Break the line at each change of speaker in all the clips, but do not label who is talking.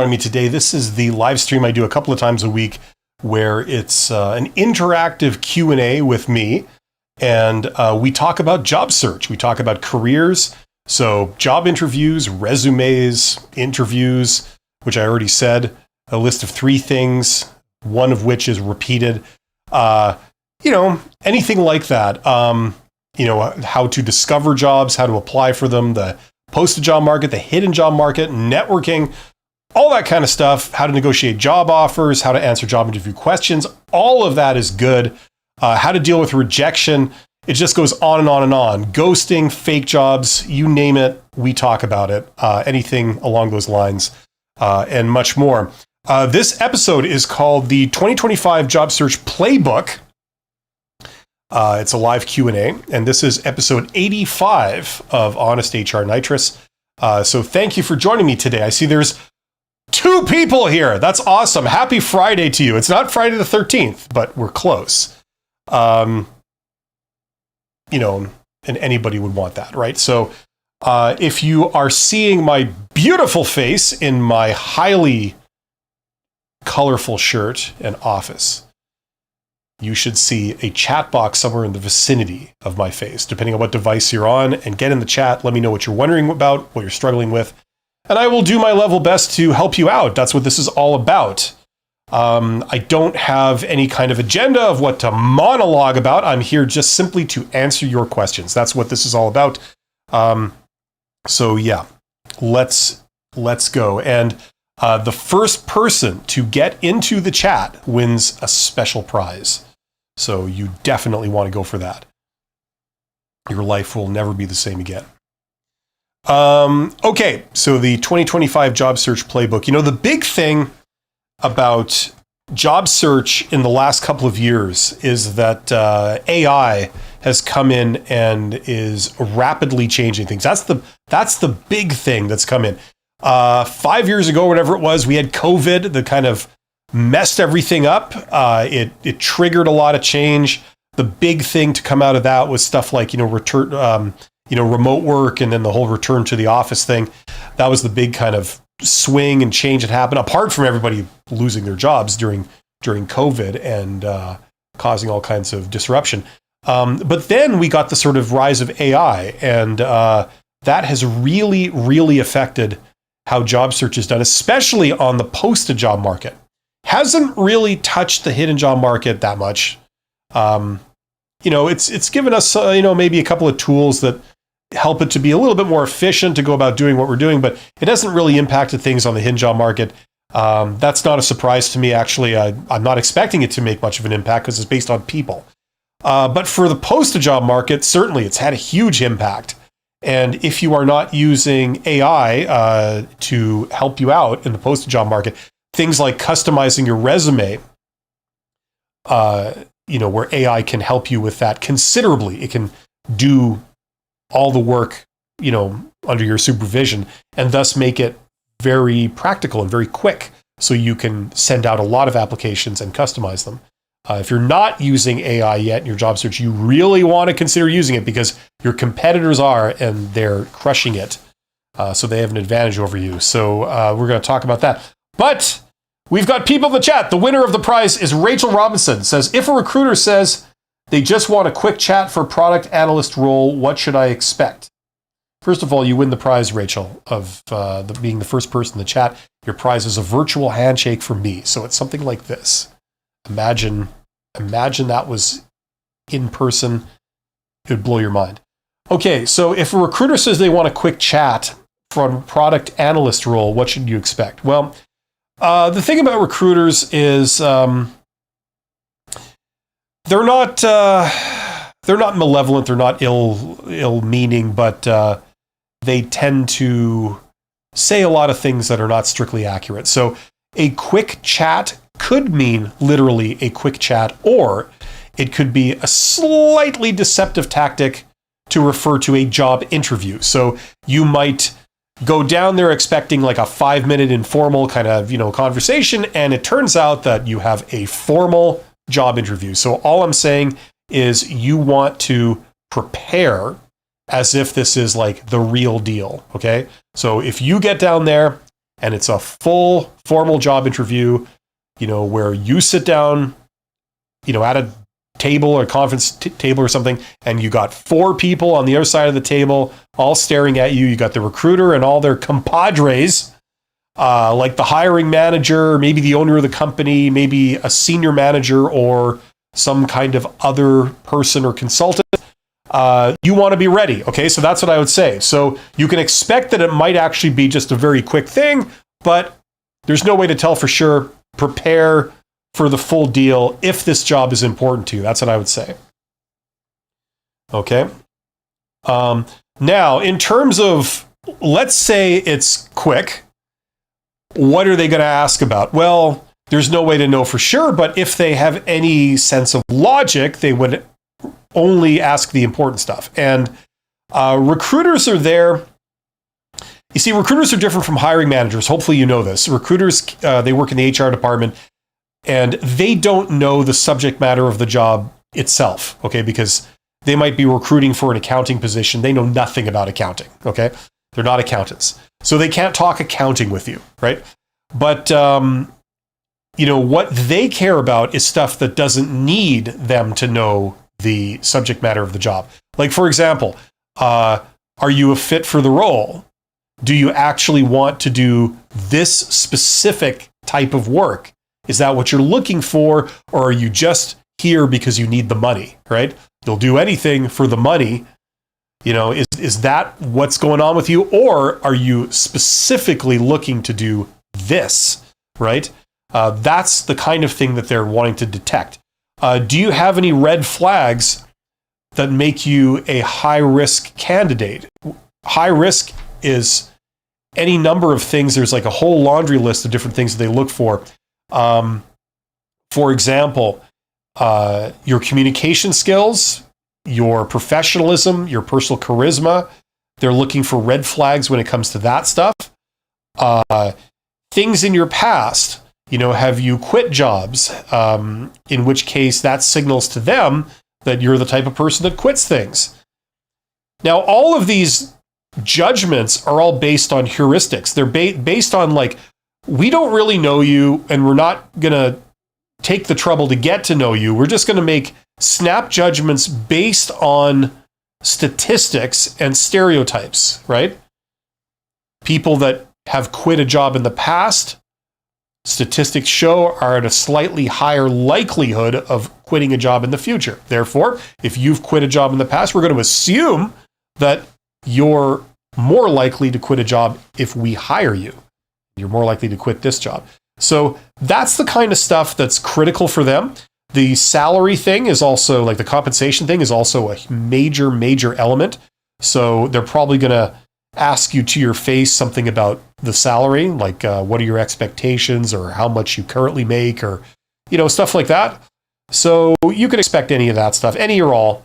Me today. This is the live stream I do a couple of times a week where it's an interactive Q&A with me, and we talk about job search. We talk about careers, so job interviews, resumes, interviews, which I already said, a list of 3 things, one of which is repeated, anything like that. How to discover jobs, how to apply for them, the posted job market, the hidden job market, networking, all that kind of stuff, how to negotiate job offers, how to answer job interview questions. All of that is good. How to deal with rejection. It just goes on and on and on. Ghosting, fake jobs, you name it, we talk about it. Anything along those lines and much more. This episode is called the 2025 Job Search Playbook. It's a live Q&A, and this is episode 85 of Honest HR Nitrous. So thank you for joining me today. I see there's 2 people here. That's awesome. Happy Friday to you. It's not Friday the 13th, but we're close. And anybody would want that, right? So if you are seeing my beautiful face in my highly colorful shirt and office, you should see a chat box somewhere in the vicinity of my face, depending on what device you're on, and get in the chat. Let me know what you're wondering about, what you're struggling with, and I will do my level best to help you out. That's what this is all about. I don't have any kind of agenda of what to monologue about. I'm here just simply to answer your questions. That's what this is all about. So yeah, let's go. And the first person to get into the chat wins a special prize. So you definitely want to go for that. Your life will never be the same again. Okay, so the 2025 Job Search Playbook. The big thing about job search in the last couple of years is that AI has come in and is rapidly changing things. That's the big thing that's come in. 5 years ago, whatever it was, we had COVID that kind of messed everything up. It triggered a lot of change. The big thing to come out of that was stuff like, remote work, and then the whole return to the office thing. That was the big kind of swing and change that happened, apart from everybody losing their jobs during COVID and causing all kinds of disruption. But then we got the sort of rise of AI, and that has really, really affected how job search is done, especially on the posted job market. Hasn't really touched the hidden job market that much. It's given us, maybe a couple of tools that help it to be a little bit more efficient to go about doing what we're doing, but it hasn't really impacted things on the hidden job market. That's not a surprise to me, actually. I'm not expecting it to make much of an impact because it's based on people. But for the posted job market, certainly it's had a huge impact. And if you are not using AI to help you out in the posted job market, things like customizing your resume, where AI can help you with that considerably. It can do all the work, under your supervision, and thus make it very practical and very quick, so you can send out a lot of applications and customize them. If you're not using AI yet in your job search, you really want to consider using it, because your competitors are, and they're crushing it. So they have an advantage over you. So we're going to talk about that. But we've got people in the chat. The winner of the prize is Rachel Robinson. Says, if a recruiter says they just want a quick chat for product analyst role, what should I expect? First of all, you win the prize, Rachel, of being the first person in the chat. Your prize is a virtual handshake from me. So it's something like this. Imagine that was in person. It would blow your mind. Okay, so if a recruiter says they want a quick chat for a product analyst role, what should you expect? Well, the thing about recruiters is they're not malevolent, they're not ill-meaning, but they tend to say a lot of things that are not strictly accurate. So a quick chat could mean literally a quick chat, or it could be a slightly deceptive tactic to refer to a job interview. So you might go down there expecting like a 5-minute informal kind of, conversation, and it turns out that you have a formal job interview. So all I'm saying is you want to prepare as if this is like the real deal, okay? So if you get down there and it's a full formal job interview, where you sit down, at a table or conference table or something, and you got 4 people on the other side of the table all staring at you. You got the recruiter and all their compadres, like the hiring manager, maybe the owner of the company, maybe a senior manager or some kind of other person or consultant. You want to be ready. Okay, so that's what I would say. So you can expect that it might actually be just a very quick thing, but there's no way to tell for sure. Prepare for the full deal if this job is important to you. That's what I would say. Okay. Now, in terms of, let's say it's quick, what are they going to ask about? Well, there's no way to know for sure, but if they have any sense of logic, they would only ask the important stuff. And recruiters are there. You see, recruiters are different from hiring managers. Hopefully you know this. Recruiters, they work in the HR department, and they don't know the subject matter of the job itself, okay? Because they might be recruiting for an accounting position. They know nothing about accounting, okay? They're not accountants. So they can't talk accounting with you, right? But, what they care about is stuff that doesn't need them to know the subject matter of the job. Like, for example, are you a fit for the role? Do you actually want to do this specific type of work? Is that what you're looking for? Or are you just here because you need the money, right? You'll do anything for the money. Is that what's going on with you? Or are you specifically looking to do this, right? That's the kind of thing that they're wanting to detect. Do you have any red flags that make you a high-risk candidate? High risk is any number of things. There's like a whole laundry list of different things that they look for. For example, your communication skills, your professionalism, your personal charisma. They're looking for red flags when it comes to that stuff. Things in your past. Have you quit jobs? In which case that signals to them that you're the type of person that quits things. Now, all of these judgments are all based on heuristics. They're based on we don't really know you, and we're not going to take the trouble to get to know you. We're just going to make snap judgments based on statistics and stereotypes, right? People that have quit a job in the past, statistics show, are at a slightly higher likelihood of quitting a job in the future. Therefore, if you've quit a job in the past, we're going to assume that you're more likely to quit a job if we hire you. You're more likely to quit this job. So that's the kind of stuff that's critical for them. The salary thing is also, the compensation thing is also a major, major element. So they're probably going to ask you to your face something about the salary, like what are your expectations or how much you currently make or, stuff like that. So you can expect any of that stuff, any or all.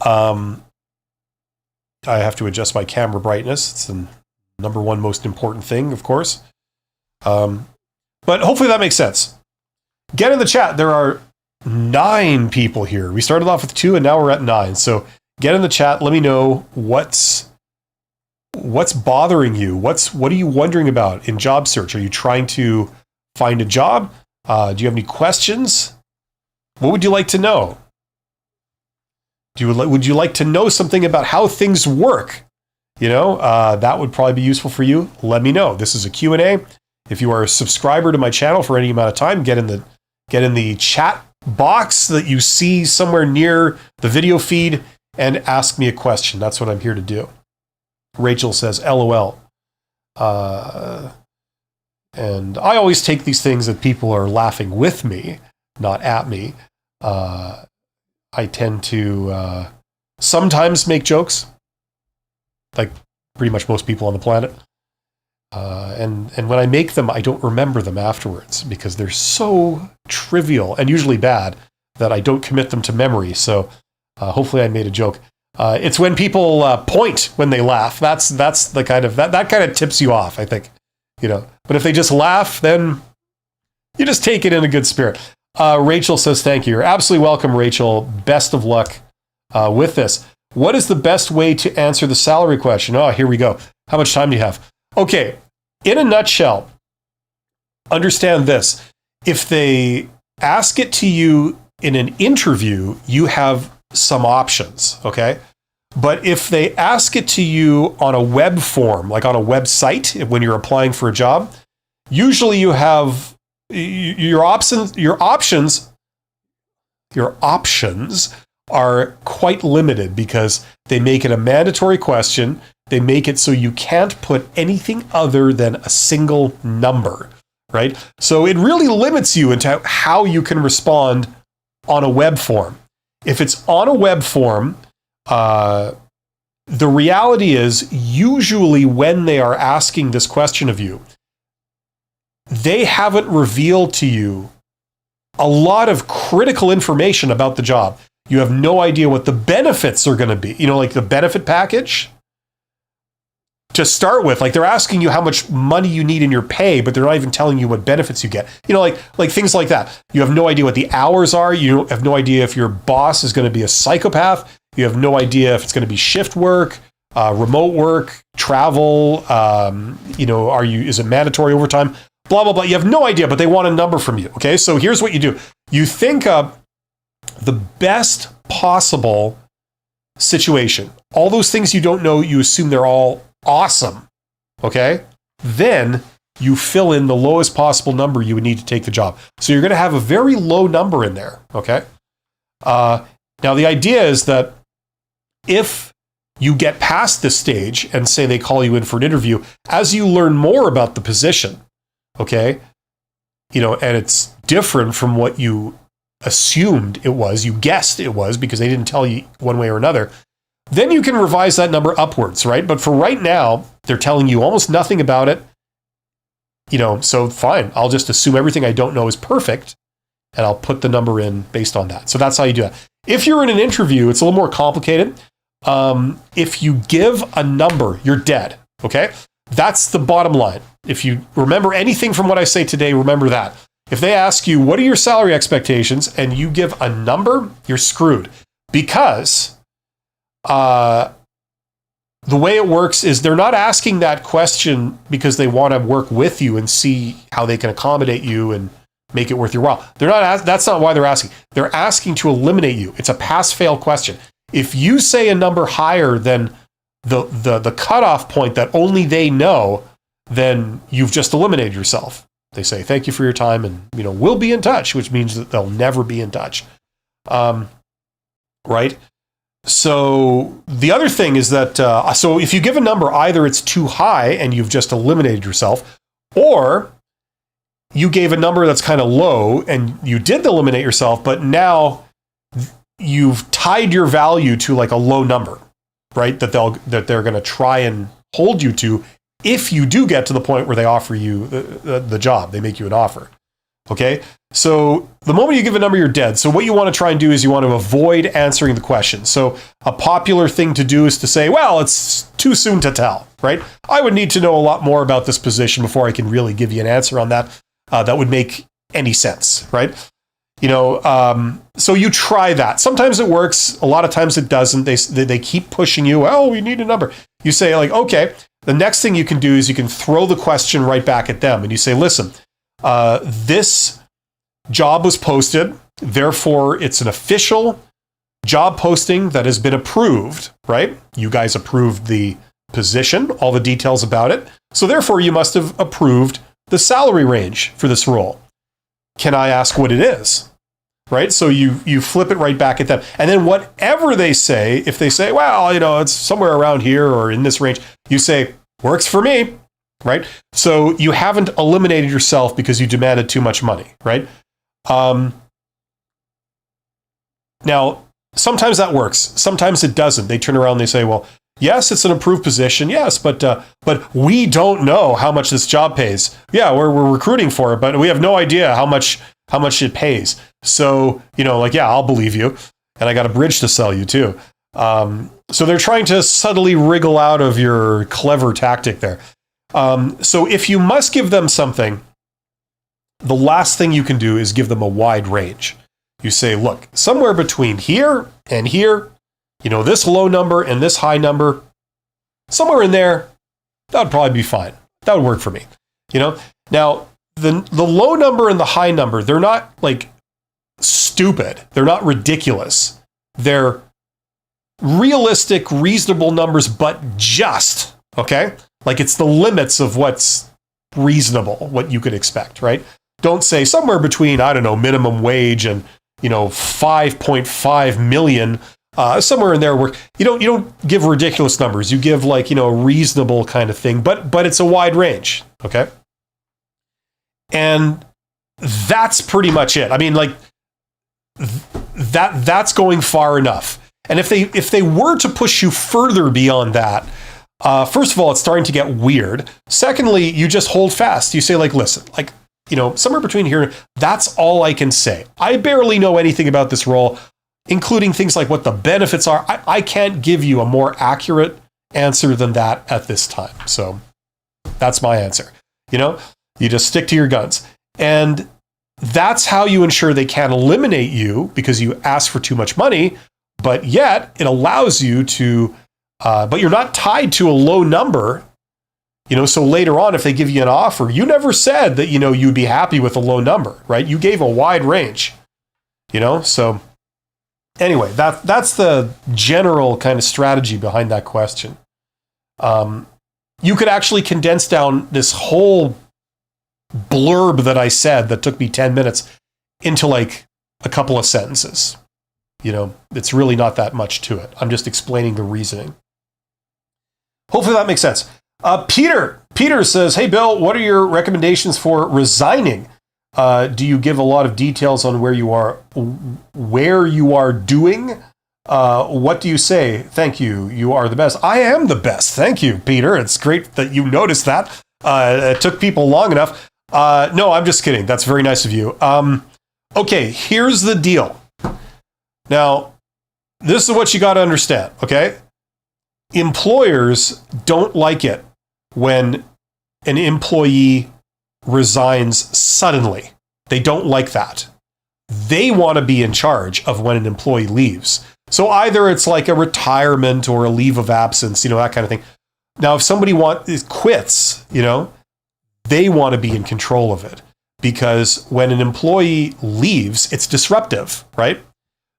I have to adjust my camera brightness. It's the number one most important thing, of course. But hopefully that makes sense. Get in the chat. There are 9 people here. We started off with 2 and now we're at 9. So get in the chat. Let me know what's bothering you. What are you wondering about in job search? Are you trying to find a job? Do you have any questions? What would you like to know? Would you like to know something about how things work? That would probably be useful for you. Let me know. This is a Q&A. If you are a subscriber to my channel for any amount of time, get in the chat box that you see somewhere near the video feed and ask me a question. That's what I'm here to do. Rachel says, LOL. And I always take these things that people are laughing with me, not at me. I tend to sometimes make jokes, like pretty much most people on the planet. And when I make them, I don't remember them afterwards because they're so trivial and usually bad that I don't commit them to memory. So hopefully I made a joke. It's when people point when they laugh. That's the kind of that kind of tips you off, I think. But if they just laugh, then you just take it in a good spirit. Rachel says, thank you. You're absolutely welcome, Rachel. Best of luck with this. What is the best way to answer the salary question? Oh, here we go. How much time do you have? Okay. in a nutshell, understand this. If they ask it to you in an interview, you have some options, okay? But if they ask it to you on a web form, like on a website, when you're applying for a job, usually you have your options are quite limited because they make it a mandatory question. They make it so you can't put anything other than a single number, right? So it really limits you into how you can respond on a web form. If it's on a web form, the reality is usually when they are asking this question of you, they haven't revealed to you a lot of critical information about the job. You have no idea what the benefits are going to be. You know, like the benefit package to start with. Like they're asking you how much money you need in your pay, but they're not even telling you what benefits you get. You know, like things like that. You have no idea what the hours are. You have no idea if your boss is going to be a psychopath. You have no idea if it's going to be shift work, remote work, travel. Is it mandatory overtime? Blah, blah, blah. You have no idea, but they want a number from you. Okay, so here's what you do. You think of the best possible situation. All those things you don't know, you assume they're all awesome. Okay? Then you fill in the lowest possible number you would need to take the job. So you're going to have a very low number in there. Okay? Now, the idea is that if you get past this stage and say they call you in for an interview, as you learn more about the position, okay, and it's different from what you assumed it was, you guessed it was because they didn't tell you one way or another, then you can revise that number upwards, right? But for right now, they're telling you almost nothing about it, so fine, I'll just assume everything I don't know is perfect, and I'll put the number in based on that. So that's how you do it. If you're in an interview, it's a little more complicated. If you give a number, you're dead, okay? That's the bottom line. If you remember anything from what I say today, remember that. If they ask you, what are your salary expectations, and you give a number, you're screwed. Because the way it works is they're not asking that question because they want to work with you and see how they can accommodate you and make it worth your while. That's not why they're asking. They're asking to eliminate you. It's a pass-fail question. If you say a number higher than the cutoff point that only they know, then you've just eliminated yourself. They say, thank you for your time, and we'll be in touch, which means that they'll never be in touch. Right? So the other thing is that, so if you give a number, either it's too high and you've just eliminated yourself, or you gave a number that's kind of low and you did eliminate yourself, but now you've tied your value to like a low number, right? That they're going to try and hold you to if you do get to the point where they offer you the job, they make you an offer. Okay? So the moment you give a number, you're dead. So what you want to try and do is you want to avoid answering the question. So a popular thing to do is to say, well, it's too soon to tell, right? I would need to know a lot more about this position before I can really give you an answer on that. That would make any sense, right? So you try that. Sometimes it works. A lot of times it doesn't. They keep pushing you. Oh, we need a number. You say like, okay. The next thing you can do is you can throw the question right back at them. And you say, listen, this job was posted. Therefore, it's an official job posting that has been approved, right? You guys approved the position, all the details about it. So therefore, you must have approved the salary range for this role. Can I ask what it is? Right? So you flip it right back at them. And then whatever they say, if they say, well, it's somewhere around here or in this range, you say, works for me, right? So you haven't eliminated yourself because you demanded too much money, right? Now, sometimes that works. Sometimes it doesn't. They turn around and they say, well, yes, it's an approved position. Yes, but we don't know how much this job pays. Yeah, we're recruiting for it, but we have no idea how much it pays. So, yeah, I'll believe you. And I got a bridge to sell you too. So they're trying to subtly wriggle out of your clever tactic there. So if you must give them something, the last thing you can do is give them a wide range. You say, look, somewhere between here and here, this low number and this high number, somewhere in there, that would probably be fine. That would work for me. Now the low number and the high number, they're not like stupid. They're not ridiculous. They're realistic, reasonable numbers, but just, okay? Like it's the limits of what's reasonable, what you could expect, right? Don't say somewhere between, I don't know, minimum wage and, 5.5 million, somewhere in there where you don't give ridiculous numbers. You give like, a reasonable kind of thing, but it's a wide range, okay? And that's pretty much it. I mean, like that's going far enough. And if they were to push you further beyond that, first of all, it's starting to get weird. Secondly, you just hold fast. You say like, listen, like, somewhere between here, that's all I can say. I barely know anything about this role, including things like what the benefits are. I can't give you a more accurate answer than that at this time. So that's my answer. You just stick to your guns. And that's how you ensure they can't eliminate you because you ask for too much money, but yet it allows you to, but you're not tied to a low number. So later on, if they give you an offer, you never said that, you'd be happy with a low number, right? You gave a wide range, so anyway, that's the general kind of strategy behind that question. You could actually condense down this whole blurb that I said that took me 10 minutes into like a couple of sentences. It's really not that much to it. I'm just explaining the reasoning. Hopefully that makes sense. Peter says, hey, Bill, what are your recommendations for resigning? Do you give a lot of details on where you are doing? What do you say? Thank you. You are the best. I am the best. Thank you, Peter. It's great that you noticed that. It took people long enough. No, I'm just kidding. That's very nice of you. Okay, here's the deal. Now, this is what you got to understand, okay? Employers don't like it when an employee resigns suddenly. They don't like that. They want to be in charge of when an employee leaves. So either it's like a retirement or a leave of absence, that kind of thing. Now, if somebody quits, they want to be in control of it because when an employee leaves, it's disruptive, right?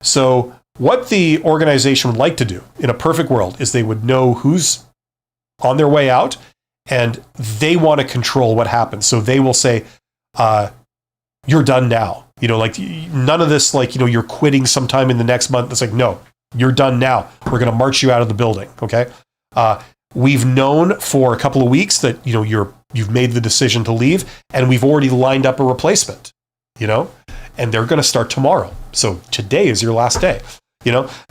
So what the organization would like to do in a perfect world is they would know who's on their way out and they want to control what happens. So they will say, you're done now. Like none of this, like, you're quitting sometime in the next month. It's like, no, you're done now. We're going to march you out of the building. Okay. We've known for a couple of weeks that, you've made the decision to leave and we've already lined up a replacement, and they're going to start tomorrow. So today is your last day.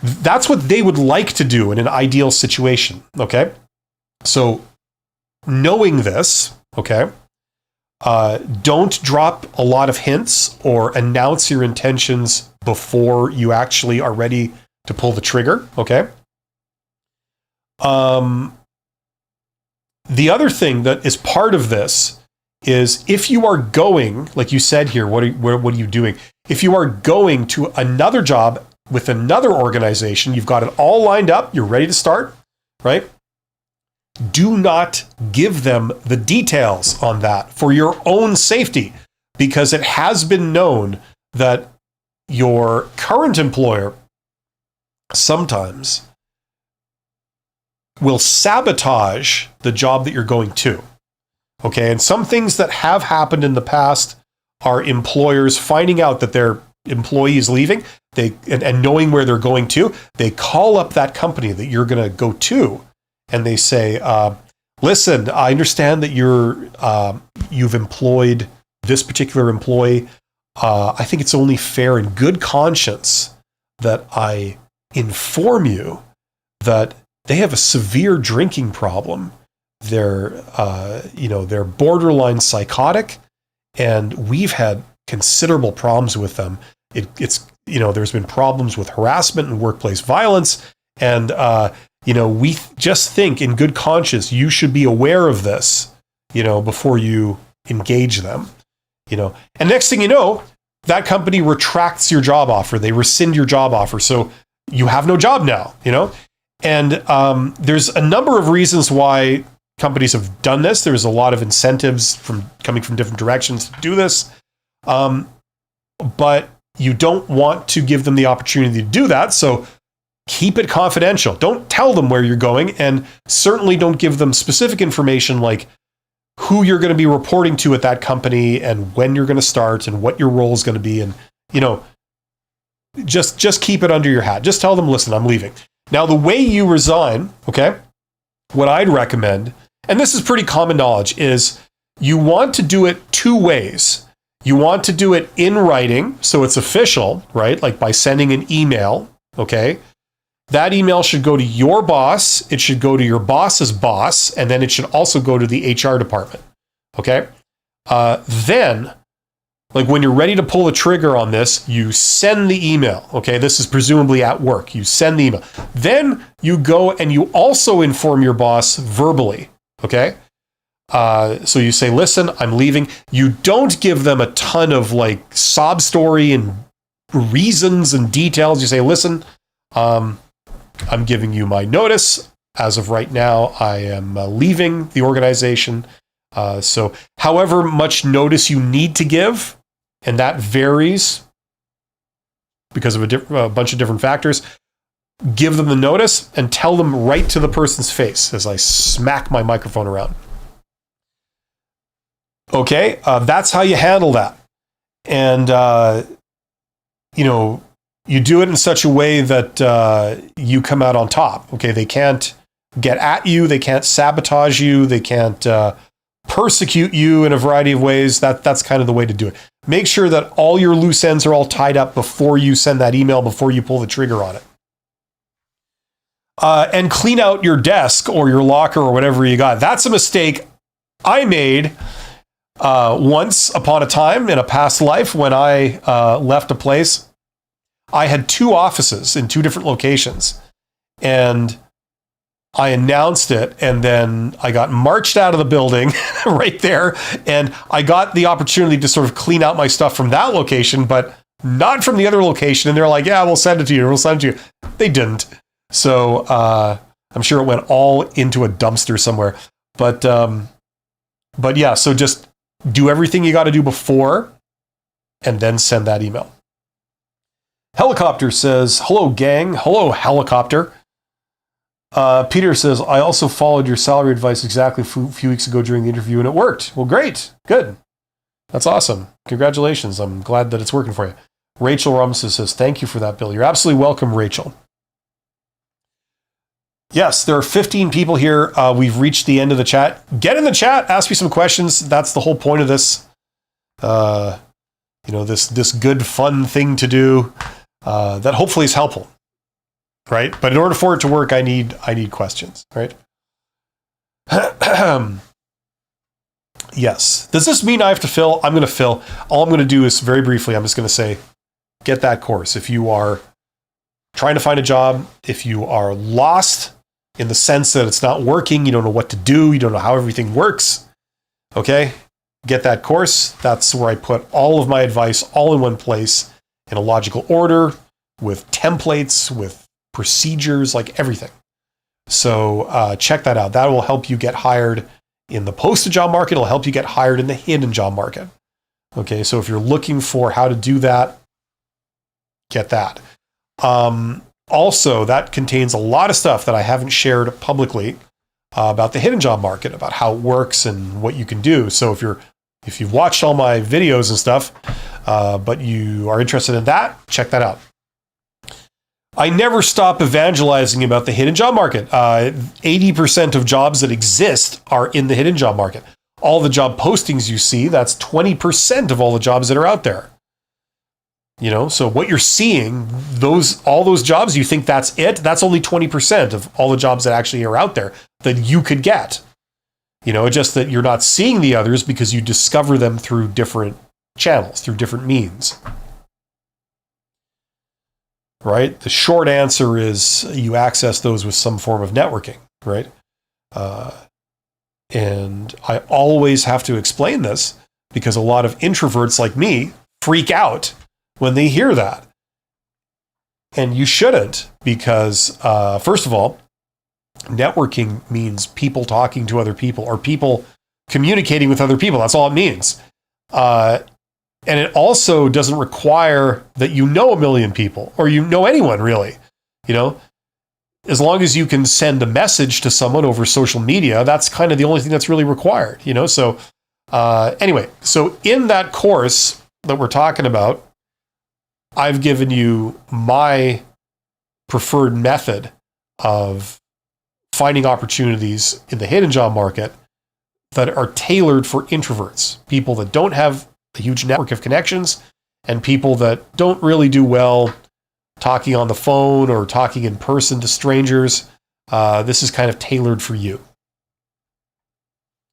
That's what they would like to do in an ideal situation. Okay. So knowing this, okay, don't drop a lot of hints or announce your intentions before you actually are ready to pull the trigger. Okay. The other thing that is part of this is if you are going, like you said here, what are you doing? If you are going to another job with another organization, you've got it all lined up, you're ready to start, right? Do not give them the details on that for your own safety, because it has been known that your current employer sometimes will sabotage the job that you're going to. Okay, and some things that have happened in the past are employers finding out that their employee is leaving, and knowing where they're going to, they call up that company that you're going to go to, and they say, listen, I understand that you've employed this particular employee. I think it's only fair and good conscience that I inform you that they have a severe drinking problem. They're borderline psychotic, and we've had considerable problems with them. There's been problems with harassment and workplace violence, and we just think in good conscience you should be aware of this, before you engage them, And next thing you know, that company retracts your job offer. They rescind your job offer, so you have no job now, And there's a number of reasons why companies have done this. There's a lot of incentives coming from different directions to do this. But you don't want to give them the opportunity to do that. So keep it confidential. Don't tell them where you're going, and certainly don't give them specific information like who you're going to be reporting to at that company and when you're going to start and what your role is going to be. And, just keep it under your hat. Just tell them, listen, I'm leaving. Now, the way you resign, okay, what I'd recommend, and this is pretty common knowledge, is you want to do it two ways. You want to do it in writing, so it's official, right? Like by sending an email, okay? That email should go to your boss, it should go to your boss's boss, and then it should also go to the HR department, okay? Then, like when you're ready to pull the trigger on this, you send the email, okay? This is presumably at work. You send the email. Then you go and you also inform your boss verbally, okay? So you say, listen, I'm leaving. You don't give them a ton of like sob story and reasons and details. You say, listen, I'm giving you my notice. As of right now, I am leaving the organization. So however much notice you need to give, and that varies because of a bunch of different factors, give them the notice and tell them right to the person's face as I smack my microphone around. Okay, that's how you handle that. And, you do it in such a way that you come out on top. Okay, they can't get at you, they can't sabotage you, they can't persecute you in a variety of ways. That's kind of the way to do it. Make sure that all your loose ends are all tied up before you send that email, before you pull the trigger on it. And clean out your desk or your locker or whatever you got. That's a mistake I made once upon a time in a past life when I left a place. I had two offices in two different locations, and I announced it, and then I got marched out of the building right there, and I got the opportunity to sort of clean out my stuff from that location, but not from the other location. And they're like, yeah, we'll send it to you. We'll send it to you. They didn't. So I'm sure it went all into a dumpster somewhere. But yeah, so just do everything you got to do before, and then send that email. Helicopter says, hello, gang. Hello, Helicopter. Peter says, I also followed your salary advice exactly a few weeks ago during the interview, and it worked. Well, great. Good. That's awesome. Congratulations. I'm glad that it's working for you. Rachel Robinson says, thank you for that, Bill. You're absolutely welcome, Rachel. Yes, there are 15 people here. We've reached the end of the chat. Get in the chat. Ask me some questions. That's the whole point of this. This good, fun thing to do that hopefully is helpful. Right? But in order for it to work, I need questions, right? Yes. Does this mean I have to fill? I'm going to fill. All I'm going to do is very briefly, I'm just going to say, get that course. If you are trying to find a job, if you are lost in the sense that it's not working, you don't know what to do, you don't know how everything works, okay? Get that course. That's where I put all of my advice all in one place in a logical order with templates, with procedures, like everything. So check that out. That will help you get hired in the posted job market. It'll help you get hired in the hidden job market. Okay, so if you're looking for how to do that, get that. Also, that contains a lot of stuff that I haven't shared publicly about the hidden job market, about how it works and what you can do. So if you've watched all my videos and stuff, but you are interested in that, check that out. I never stop evangelizing about the hidden job market. 80% of jobs that exist are in the hidden job market. All the job postings you see, that's 20% of all the jobs that are out there. So what you're seeing, all those jobs, you think that's it? That's only 20% of all the jobs that actually are out there that you could get. Just that you're not seeing the others because you discover them through different channels, through different means. Right? The short answer is you access those with some form of networking, right? And I always have to explain this because a lot of introverts like me freak out when they hear that. And you shouldn't, because first of all, Networking means people talking to other people or people communicating with other people. That's all it means. And it also doesn't require that you know a million people or you know anyone really. You know, as long as you can send a message to someone over social media, that's kind of the only thing that's really required. You know, so anyway, so in that course that we're talking about, I've given you my preferred method of finding opportunities in the hidden job market that are tailored for introverts, people that don't have a huge network of connections and people that don't really do well talking on the phone or talking in person to strangers. This is kind of tailored for you.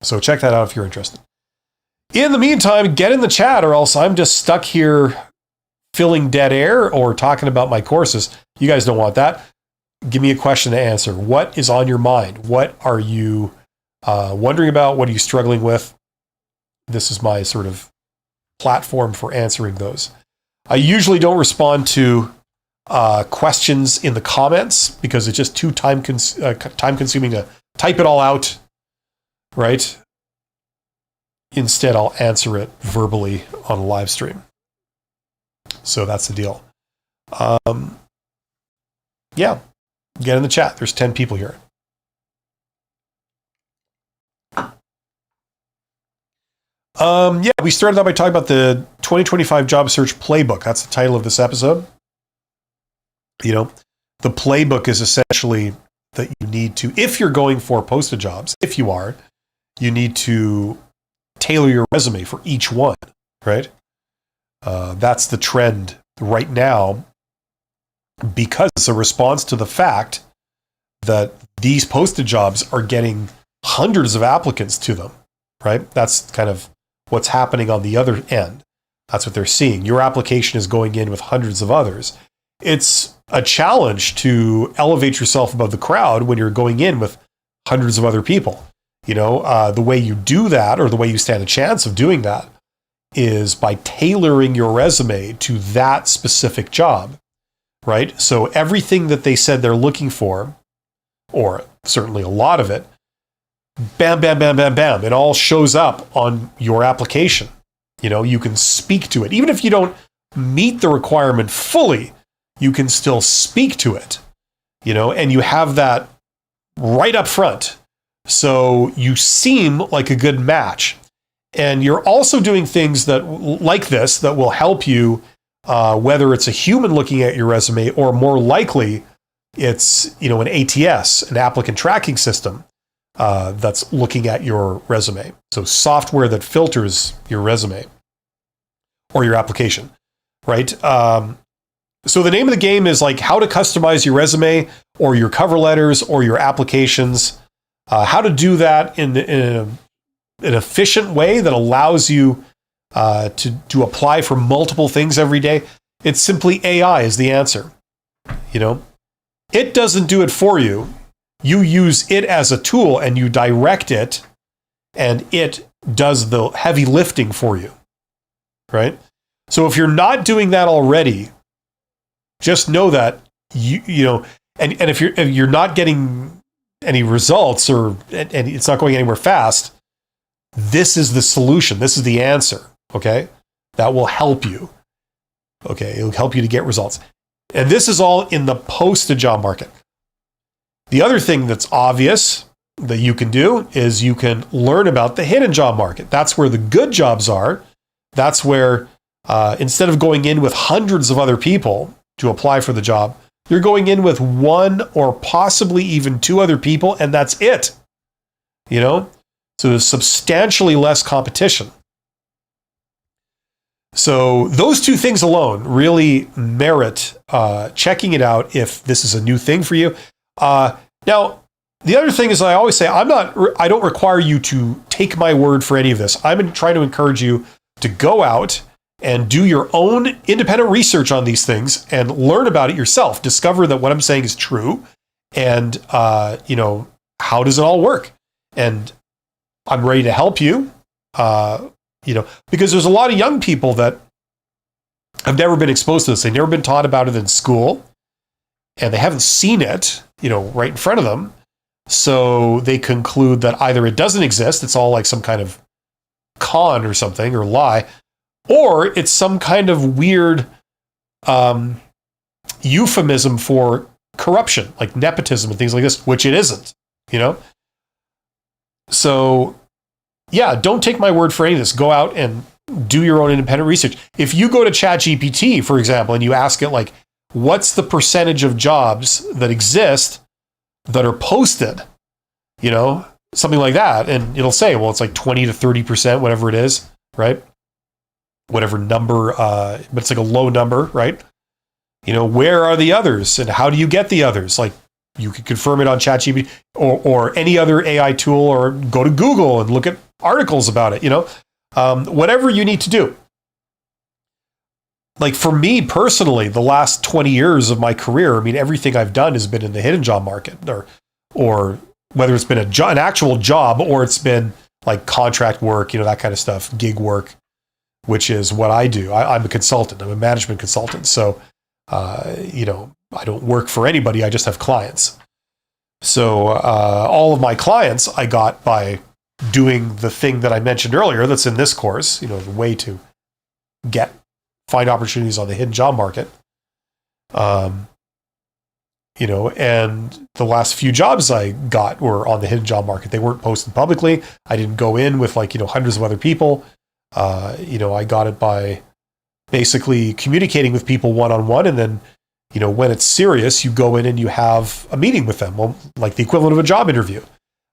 So check that out if you're interested. In the meantime, get in the chat or else I'm just stuck here filling dead air or talking about my courses. You guys don't want that. Give me a question to answer. What is on your mind? What are you wondering about? What are you struggling with? This is my sort of platform for answering those. I usually don't respond to questions in the comments because it's just too time consuming to type it all out, right? Instead, I'll answer it verbally on a live stream. So that's the deal. Yeah, get in the chat. There's 10 people here. Yeah, we started out by talking about the 2025 job search playbook. That's the title of this episode. You know, the playbook is essentially that you need to, if you're going for posted jobs, if you are, you need to tailor your resume for each one, right? That's the trend right now because it's a response to the fact that these posted jobs are getting hundreds of applicants to them, right? That's kind of what's happening on the other end. That's what they're seeing. Your application is going in with hundreds of others. It's a challenge to elevate yourself above the crowd when you're going in with hundreds of other people. You know, the way you do that, or the way you stand a chance of doing that, is by tailoring your resume to that specific job, right? So everything that they said they're looking for, or certainly a lot of it, bam, bam, bam, bam, bam, it all shows up on your application. You know, you can speak to it. Even if you don't meet the requirement fully, you can still speak to it, you know, and you have that right up front. So you seem like a good match. And you're also doing things that like this that will help you, whether it's a human looking at your resume or more likely it's, you know, an ATS, an applicant tracking system that's looking at your resume. So software that filters your resume or your application, right? So the name of the game is like how to customize your resume or your cover letters or your applications, how to do that in an efficient way that allows you to apply for multiple things every day. It's simply AI is the answer. You know, it doesn't do it for you. You use it as a tool and you direct it and it does the heavy lifting for you, right? So if you're not doing that already, just know that you know, and if you're not getting any results and it's not going anywhere fast, this is the solution. This is the answer. Okay, that will help you. Okay, it'll help you to get results. And this is all in the posted job market. The other thing that's obvious that you can do is you can learn about the hidden job market. That's where the good jobs are. That's where instead of going in with hundreds of other people to apply for the job, you're going in with one or possibly even two other people, and that's it. You know? So there's substantially less competition. So those two things alone really merit checking it out if this is a new thing for you. Now, the other thing is I always say, I don't require you to take my word for any of this. I'm trying to encourage you to go out and do your own independent research on these things and learn about it yourself. Discover that what I'm saying is true and, you know, how does it all work? And I'm ready to help you, you know, because there's a lot of young people that have never been exposed to this. They've never been taught about it in school and they haven't seen it, you know, right in front of them. So they conclude that either it doesn't exist, it's all like some kind of con or something or lie, or it's some kind of weird euphemism for corruption, like nepotism and things like this, which it isn't, you know? So, yeah, don't take my word for any of this. Go out and do your own independent research. If you go to ChatGPT, for example, and you ask it, like, what's the percentage of jobs that exist that are posted, you know, something like that, and it'll say, well, it's like 20 to 30%, whatever it is, right? Whatever number, but it's like a low number, right? You know, where are the others and how do you get the others? Like, you could confirm it on ChatGPT or any other AI tool, or go to Google and look at articles about it, you know, whatever you need to do. Like, for me personally, the last 20 years of my career, I mean, everything I've done has been in the hidden job market, or whether it's been an actual job, or it's been like contract work, you know, that kind of stuff, gig work, which is what I do. I'm a consultant. I'm a management consultant. So, you know, I don't work for anybody. I just have clients. So all of my clients I got by doing the thing that I mentioned earlier that's in this course, you know, the way to find opportunities on the hidden job market. You know, and the last few jobs I got were on the hidden job market. They weren't posted publicly. I didn't go in with, like, you know, hundreds of other people. You know, I got it by basically communicating with people one-on-one, and then, you know, when it's serious, you go in and you have a meeting with them, well, like the equivalent of a job interview.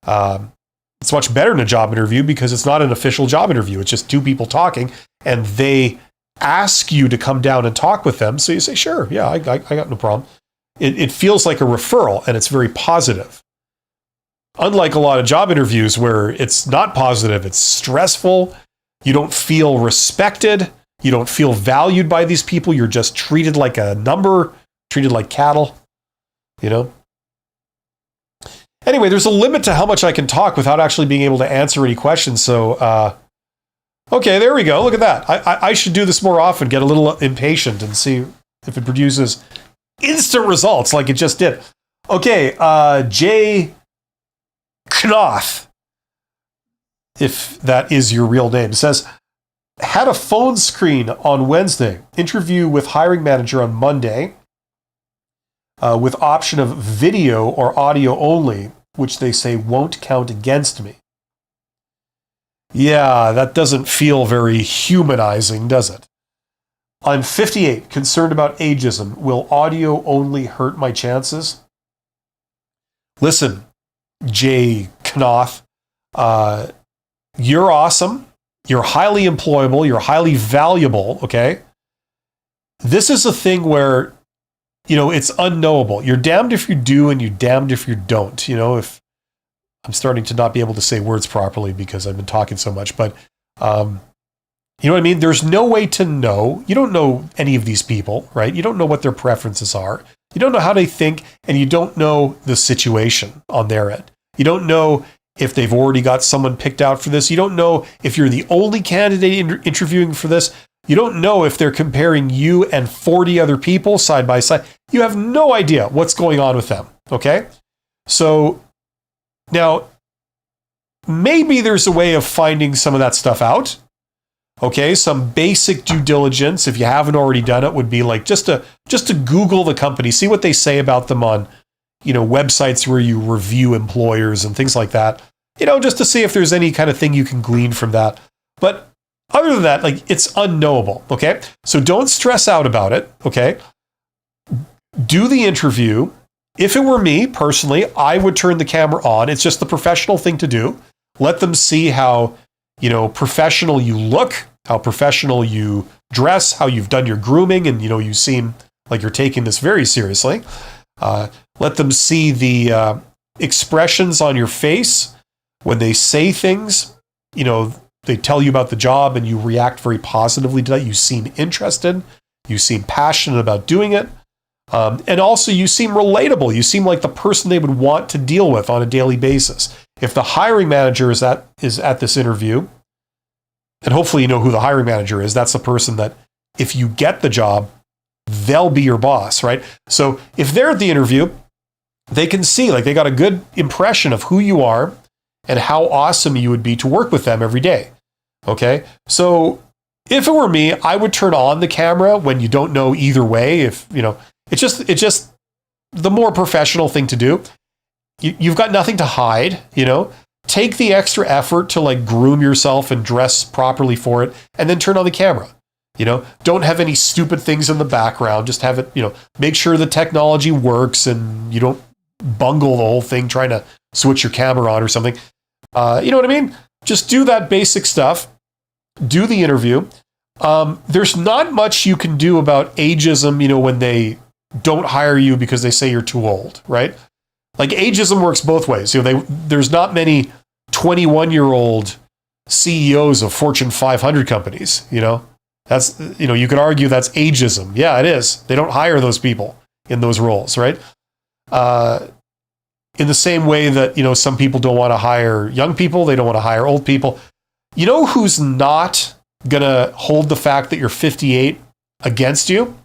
It's much better than a job interview because it's not an official job interview. It's just two people talking, and they ask you to come down and talk with them. So you say, sure, yeah, I got no problem. It feels like a referral, and it's very positive. Unlike a lot of job interviews where it's not positive, it's stressful. You don't feel respected. You don't feel valued by these people. You're just treated like a number, treated like cattle, you know? Anyway, there's a limit to how much I can talk without actually being able to answer any questions. So, okay, there we go. Look at that. I should do this more often, get a little impatient and see if it produces instant results like it just did. Okay, Jay Knoth, if that is your real name, says, had a phone screen on Wednesday, interview with hiring manager on Monday, with option of video or audio only, which they say won't count against me. Yeah, that doesn't feel very humanizing, does it? I'm 58, concerned about ageism. Will audio only hurt my chances? Listen, Jay Knoth, you're awesome. You're highly employable. You're highly valuable, okay? This is a thing where, you know, it's unknowable. You're damned if you do and you're damned if you don't. You know, if I'm starting to not be able to say words properly because I've been talking so much, but you know what I mean? There's no way to know. You don't know any of these people, right? You don't know what their preferences are. You don't know how they think, and you don't know the situation on their end. You don't know if they've already got someone picked out for this. You don't know if you're the only candidate interviewing for this. You don't know if they're comparing you and 40 other people side by side. You have no idea what's going on with them, okay? So now, maybe there's a way of finding some of that stuff out. Okay, some basic due diligence, if you haven't already done it, would be like just to Google the company, see what they say about them on, you know, websites where you review employers and things like that. You know, just to see if there's any kind of thing you can glean from that. But other than that, like, it's unknowable, okay? So don't stress out about it, okay? Do the interview. If it were me, personally, I would turn the camera on. It's just the professional thing to do. Let them see how, you know, professional you look, how professional you dress, how you've done your grooming, and, you know, you seem like you're taking this very seriously. Let them see the expressions on your face when they say things. You know, they tell you about the job and you react very positively to that. You seem interested. You seem passionate about doing it. And also you seem relatable. You seem like the person they would want to deal with on a daily basis. If the hiring manager is at this interview, and hopefully you know who the hiring manager is, that's the person that, if you get the job, they'll be your boss, right? So if they're at the interview, they can see, like, they got a good impression of who you are and how awesome you would be to work with them every day. Okay. So if it were me, I would turn on the camera when you don't know either way. If, it's just the more professional thing to do. You've got nothing to hide, take the extra effort to like groom yourself and dress properly for it, and then turn on the camera. Don't have any stupid things in the background. Just have it, make sure the technology works and you don't bungle the whole thing trying to switch your camera on or something. You know what I mean? Just do that basic stuff. Do the interview. There's not much you can do about ageism, when they don't hire you because they say you're too old, right? Like, ageism works both ways. There's not many 21-year-old CEOs of Fortune 500 companies, That's, you could argue that's ageism. Yeah, it is. They don't hire those people in those roles, right? In the same way that, some people don't want to hire young people, they don't want to hire old people. You know who's not going to hold the fact that you're 58 against you?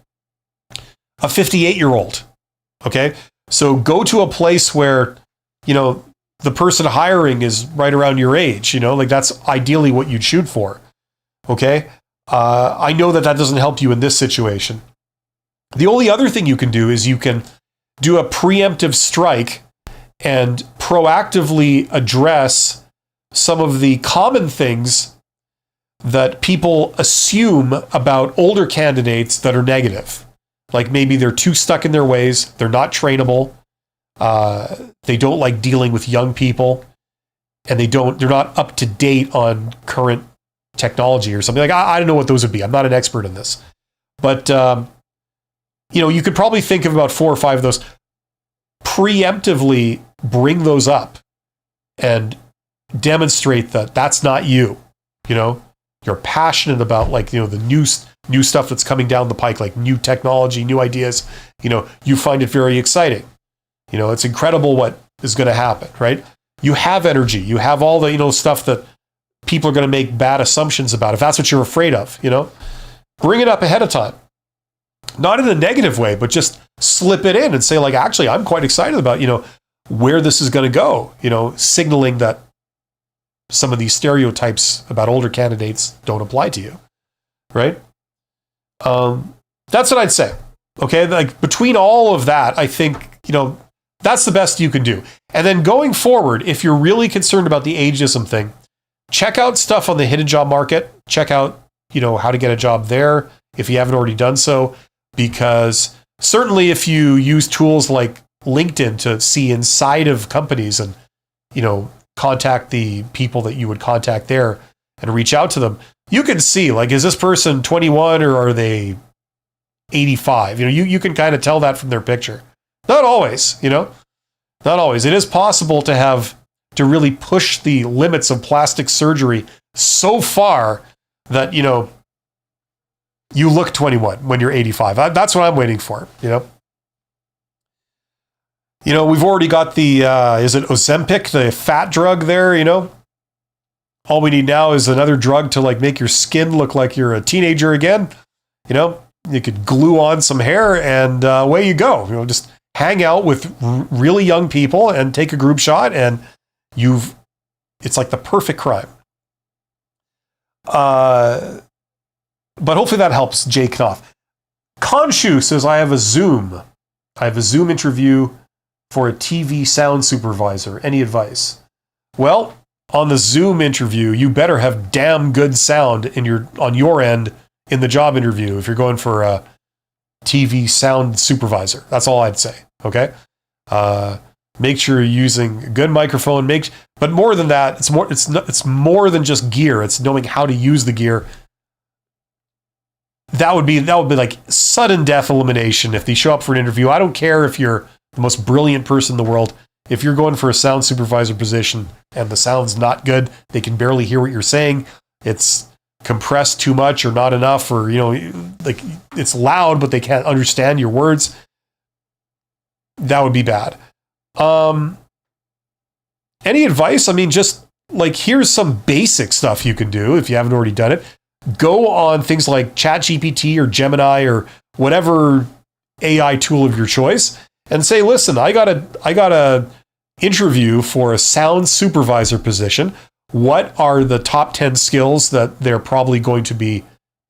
A 58-year-old. Okay? So go to a place where, the person hiring is right around your age, like that's ideally what you'd shoot for. Okay? I know that doesn't help you in this situation. The only other thing you can do is you can do a preemptive strike and proactively address some of the common things that people assume about older candidates that are negative. Like maybe they're too stuck in their ways, they're not trainable, they don't like dealing with young people, and they're not up to date on current technology or something. Like, I don't know what those would be. I'm not an expert in this. But, you could probably think of about 4 or 5 of those. Preemptively bring those up and demonstrate that that's not you. You're passionate about, like, the new stuff that's coming down the pike, like new technology, new ideas. You find it very exciting. It's incredible what is going to happen, right? You have energy. You have all the, stuff that people are going to make bad assumptions about. If that's what you're afraid of, bring it up ahead of time. Not in a negative way, but just slip it in and say, like, actually, I'm quite excited about, where this is going to go, signaling that some of these stereotypes about older candidates don't apply to you, right? That's what I'd say. Okay, like between all of that, I think, that's the best you can do. And then going forward, if you're really concerned about the ageism thing, check out stuff on the hidden job market. Check out, how to get a job there if you haven't already done so. Because certainly if you use tools like LinkedIn to see inside of companies and, contact the people that you would contact there and reach out to them, you can see, like, is this person 21 or are they 85? You can kind of tell that from their picture. Not always, not always. It is possible to really push the limits of plastic surgery so far that, you look 21 when you're 85. That's what I'm waiting for, we've already got the, is it Ozempic, the fat drug there, All we need now is another drug to, like, make your skin look like you're a teenager again. You could glue on some hair and away you go. Just hang out with really young people and take a group shot, and it's like the perfect crime. But hopefully that helps, Jay Knopf. Konshu says, I have a Zoom interview for a TV sound supervisor. Any advice? Well, on the Zoom interview, you better have damn good sound on your end in the job interview if you're going for a TV sound supervisor. That's all I'd say. Okay. Make sure you're using a good microphone. But more than that, it's more than just gear. It's knowing how to use the gear. That would be like sudden death elimination if they show up for an interview. I don't care if you're the most brilliant person in the world. If you're going for a sound supervisor position and the sound's not good, they can barely hear what you're saying, it's compressed too much or not enough, or, like it's loud, but they can't understand your words, that would be bad. Any advice? I mean, just like, here's some basic stuff you can do if you haven't already done it. Go on things like ChatGPT or Gemini or whatever AI tool of your choice and say, listen, I got a interview for a sound supervisor position. What are the top 10 skills that they're probably going to be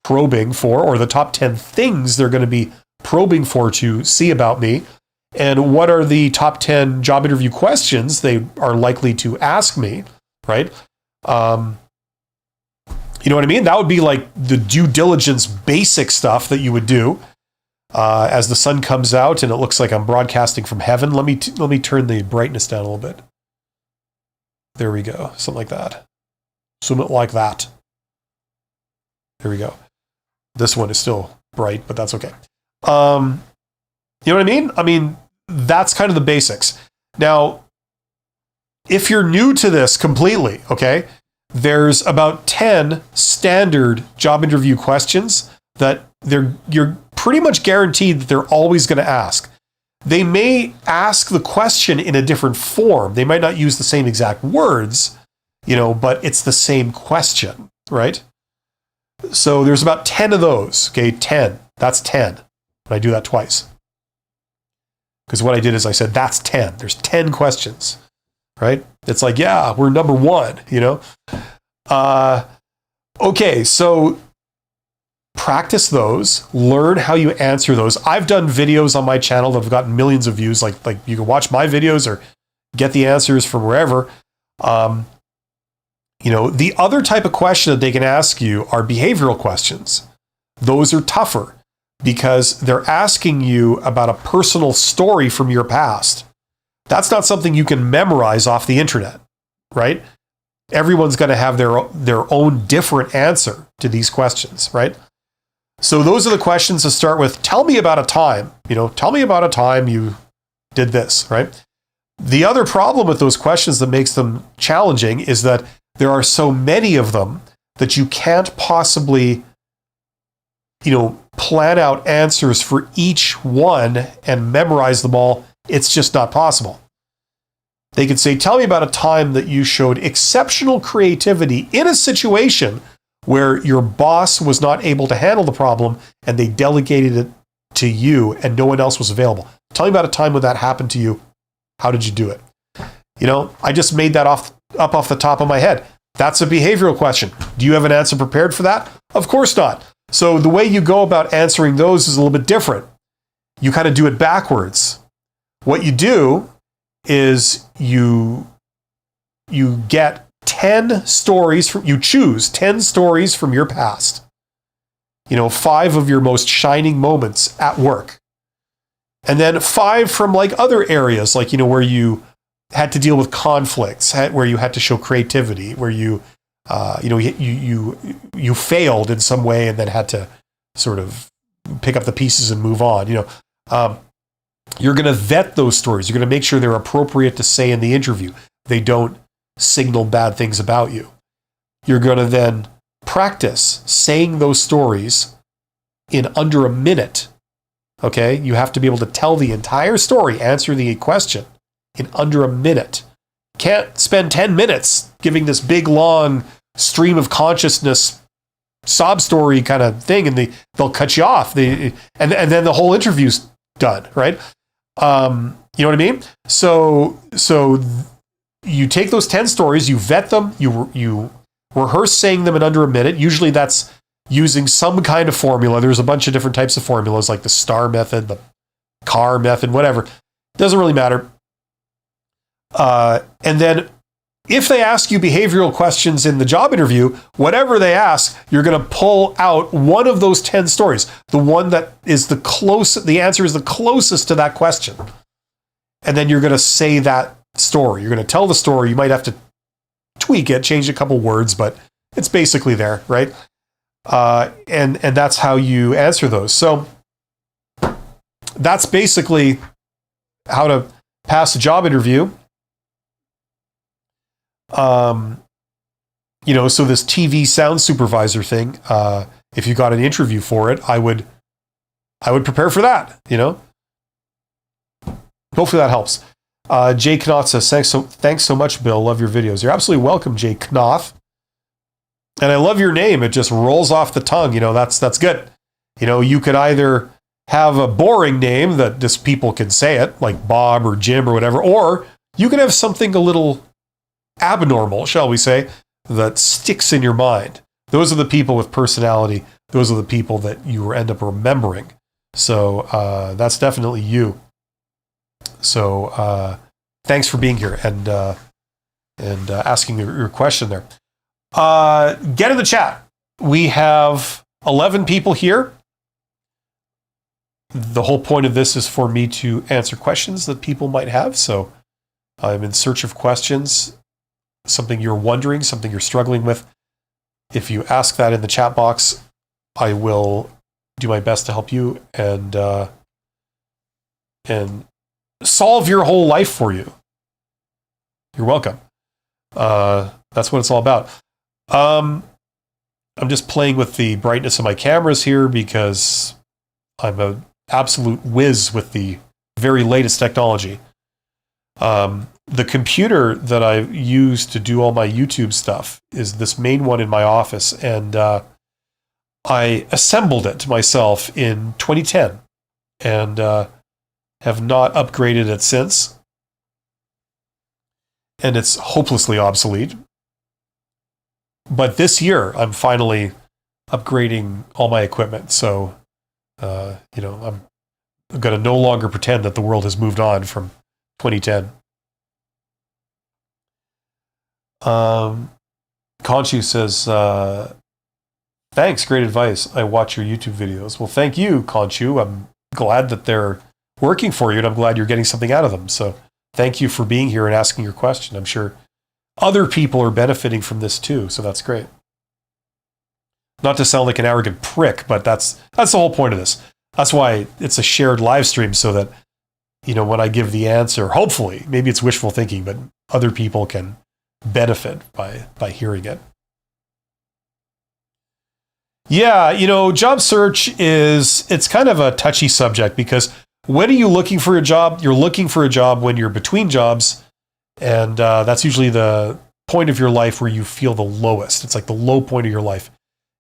probing for, or the top 10 things they're going to be probing for to see about me? And what are the top 10 job interview questions they are likely to ask me, right? You know what I mean? That would be like the due diligence basic stuff that you would do as the sun comes out and it looks like I'm broadcasting from heaven. Let me turn the brightness down a little bit. There we go. Something like that. Something like that. There we go. This one is still bright, but that's okay. You know what I mean? I mean, that's kind of the basics. Now, if you're new to this completely, okay, there's about 10 standard job interview questions that you're pretty much guaranteed that they're always going to ask. They may ask the question in a different form. They might not use the same exact words, but it's the same question, right? So there's about 10 of those, okay? 10. That's 10. And I do that twice. Because what I did is I said, that's 10. There's 10 questions, right? It's like, yeah, we're number one, Okay, so practice those, learn how you answer those. I've done videos on my channel that have gotten millions of views. Like you can watch my videos or get the answers from wherever. The other type of question that they can ask you are behavioral questions. Those are tougher because they're asking you about a personal story from your past. That's not something you can memorize off the internet, right? Everyone's going to have their own different answer to these questions, right? So those are the questions to start with. Tell me about a time, tell me about a time you did this, right? The other problem with those questions that makes them challenging is that there are so many of them that you can't possibly, plan out answers for each one and memorize them all. It's just not possible. They could say, tell me about a time that you showed exceptional creativity in a situation where your boss was not able to handle the problem and they delegated it to you and no one else was available. Tell me about a time when that happened to you. How did you do it? I just made that up off the top of my head. That's a behavioral question. Do you have an answer prepared for that? Of course not. So the way you go about answering those is a little bit different. You kind of do it backwards. What you do is you get 10 stories you choose 10 stories from your past. 5 of your most shining moments at work. And then 5 from like other areas, like, where you had to deal with conflicts, where you had to show creativity, where you failed in some way and then had to sort of pick up the pieces and move on. You're going to vet those stories. You're going to make sure they're appropriate to say in the interview. They don't signal bad things about you. You're going to then practice saying those stories in under a minute. Okay? You have to be able to tell the entire story, answer the question in under a minute. Can't spend 10 minutes giving this big, long stream of consciousness sob story kind of thing, and they'll cut you off. And then the whole interview's done, right? You know what I mean? So you take those 10 stories, you vet them, you rehearse saying them in under a minute. Usually that's using some kind of formula. There's a bunch of different types of formulas, like the STAR method, the CAR method, whatever. Doesn't really matter. And then if they ask you behavioral questions in the job interview, whatever they ask, you're going to pull out one of those 10 stories, the one that is the answer is the closest to that question. And then you're going to say that story. You're going to tell the story. You might have to tweak it, change a couple words, but it's basically there, right? And that's how you answer those. So that's basically how to pass a job interview. So this TV sound supervisor thing, if you got an interview for it, I would prepare for that, Hopefully that helps. Jay Knoth says, thanks so much, Bill. Love your videos. You're absolutely welcome, Jay Knoth. And I love your name. It just rolls off the tongue. That's good. You could either have a boring name that just people can say it, like Bob or Jim or whatever, or you can have something a little abnormal, shall we say, that sticks in your mind. Those are the people with personality. Those are the people that you end up remembering. So that's definitely you. So thanks for being here and asking your question there. Get in the chat. We have 11 people here. The whole point of this is for me to answer questions that people might have. So I'm in search of questions, something you're wondering, something you're struggling with. If you ask that in the chat box, I will do my best to help you and solve your whole life for you. You're welcome. That's what it's all about. I'm just playing with the brightness of my cameras here because I'm an absolute whiz with the very latest technology. The computer that I use to do all my YouTube stuff is this main one in my office, and I assembled it myself in 2010 and have not upgraded it since. And it's hopelessly obsolete. But this year, I'm finally upgrading all my equipment. So, I'm going to no longer pretend that the world has moved on from 2010. Conchu says, thanks, great advice. I watch your YouTube videos. Well, thank you, Conchu. I'm glad that they're working for you, and I'm glad you're getting something out of them. So thank you for being here and asking your question. I'm sure other people are benefiting from this too, so that's great. Not to sound like an arrogant prick, but that's the whole point of this. That's why it's a shared live stream, so that, when I give the answer, hopefully, maybe it's wishful thinking, but other people can benefit by hearing it. Yeah, job search it's kind of a touchy subject, because when are you looking for a job? You're looking for a job when you're between jobs, and that's usually the point of your life where you feel the lowest. It's like the low point of your life.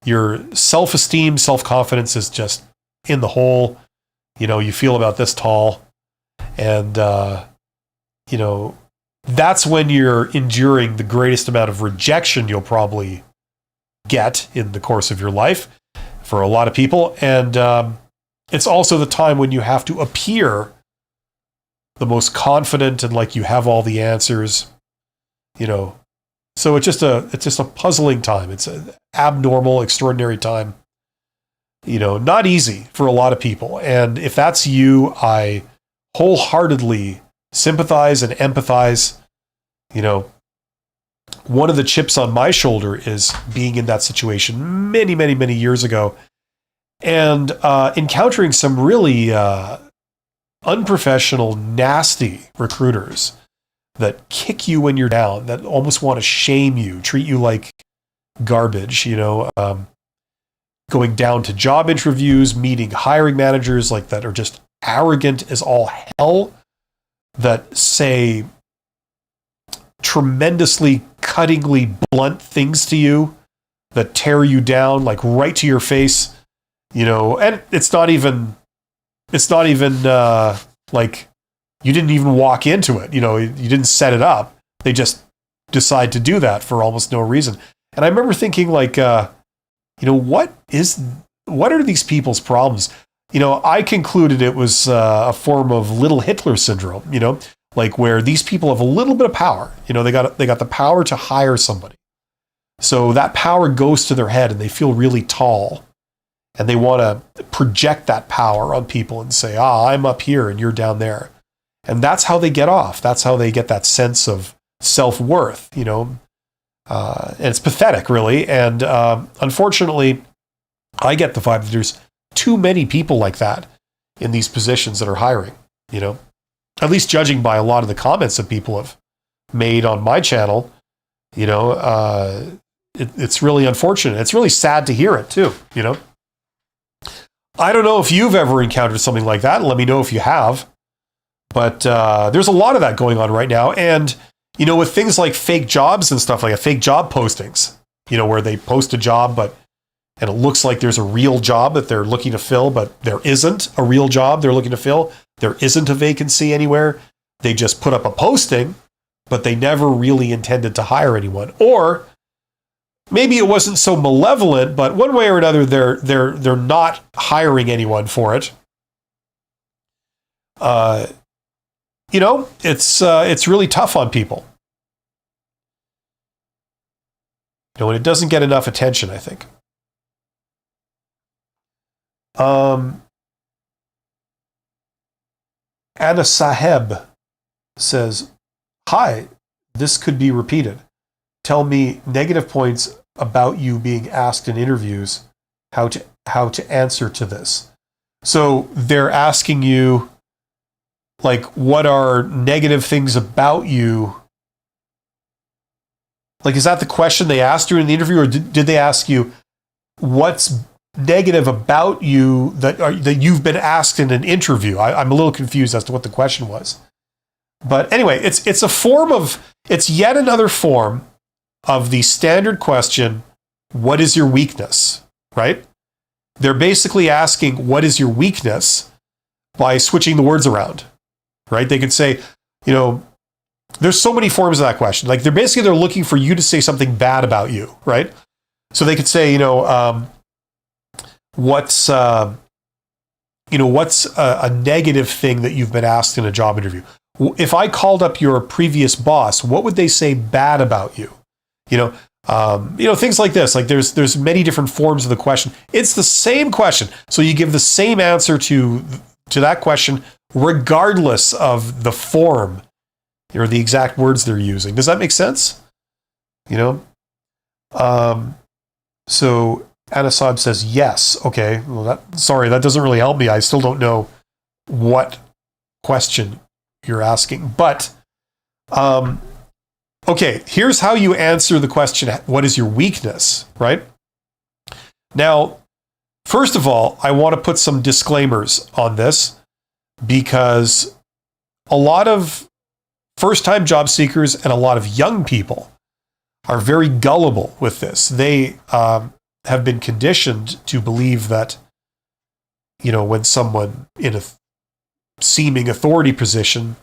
Your self-esteem, self-confidence is just in the hole. You feel about this tall, and that's when you're enduring the greatest amount of rejection you'll probably get in the course of your life for a lot of people. And it's also the time when you have to appear the most confident and like you have all the answers, So it's just a puzzling time. It's an abnormal, extraordinary time. Not easy for a lot of people. And if that's you, I wholeheartedly sympathize and empathize. One of the chips on my shoulder is being in that situation many, many, many years ago, and encountering some really unprofessional, nasty recruiters that kick you when you're down, that almost want to shame you, treat you like garbage, going down to job interviews, meeting hiring managers like that are just arrogant as all hell, that say tremendously cuttingly blunt things to you, that tear you down like right to your face, and it's not even like you didn't even walk into it, you didn't set it up. They just decide to do that for almost no reason. And I remember thinking like, what are these people's problems? I concluded it was a form of little Hitler syndrome, like where these people have a little bit of power. They got the power to hire somebody. So that power goes to their head and they feel really tall. And they want to project that power on people and say, I'm up here and you're down there. And that's how they get off. That's how they get that sense of self-worth, and it's pathetic, really. And unfortunately, I get the vibe that there's too many people like that in these positions that are hiring, at least judging by a lot of the comments that people have made on my channel. It's really unfortunate. It's really sad to hear it too, I don't know if you've ever encountered something like that. Let me know if you have. But there's a lot of that going on right now. And, with things like fake jobs and stuff like that, fake job postings, where they post a job, but and it looks like there's a real job that they're looking to fill, but there isn't a real job they're looking to fill. There isn't a vacancy anywhere. They just put up a posting, but they never really intended to hire anyone. Or maybe it wasn't so malevolent, but one way or another, they're not hiring anyone for it. It's really tough on people. And it doesn't get enough attention, I think. Anna Saheb says, "Hi, this could be repeated. Tell me negative points about you being asked in interviews, how to answer to this." So they're asking you, like, what are negative things about you? Like, is that the question they asked you in the interview, or did they ask you what's negative about you that you've been asked in an interview? I'm a little confused as to what the question was. But anyway, it's yet another form of the standard question, what is your weakness, right? They're basically asking, what is your weakness, by switching the words around, right? They could say, there's so many forms of that question. Like, they're looking for you to say something bad about you, right? So they could say, what's a negative thing that you've been asked in a job interview? If I called up your previous boss, what would they say bad about you? Things like this. Like, there's many different forms of the question. It's the same question, so you give the same answer to that question, regardless of the form or the exact words they're using. Does that make sense? So Anasab says yes. Okay. Well, that doesn't really help me. I still don't know what question you're asking. But okay, here's how you answer the question, what is your weakness, right? Now, first of all, I want to put some disclaimers on this, because a lot of first-time job seekers and a lot of young people are very gullible with this. They have been conditioned to believe that, when someone in a seeming authority position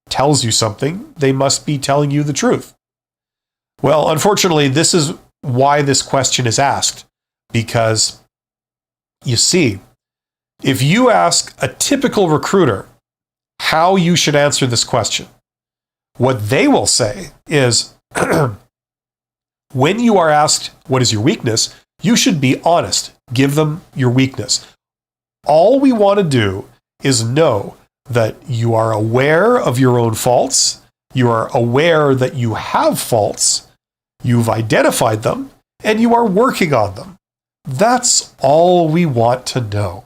tells you something, they must be telling you the truth. Well, unfortunately, this is why this question is asked, because you see, if you ask a typical recruiter how you should answer this question, what they will say is, when you are asked what is your weakness, you should be honest. Give them your weakness. All we want to do is know that you are aware of your own faults, you are aware that you have faults, you've identified them, and you are working on them. That's all we want to know.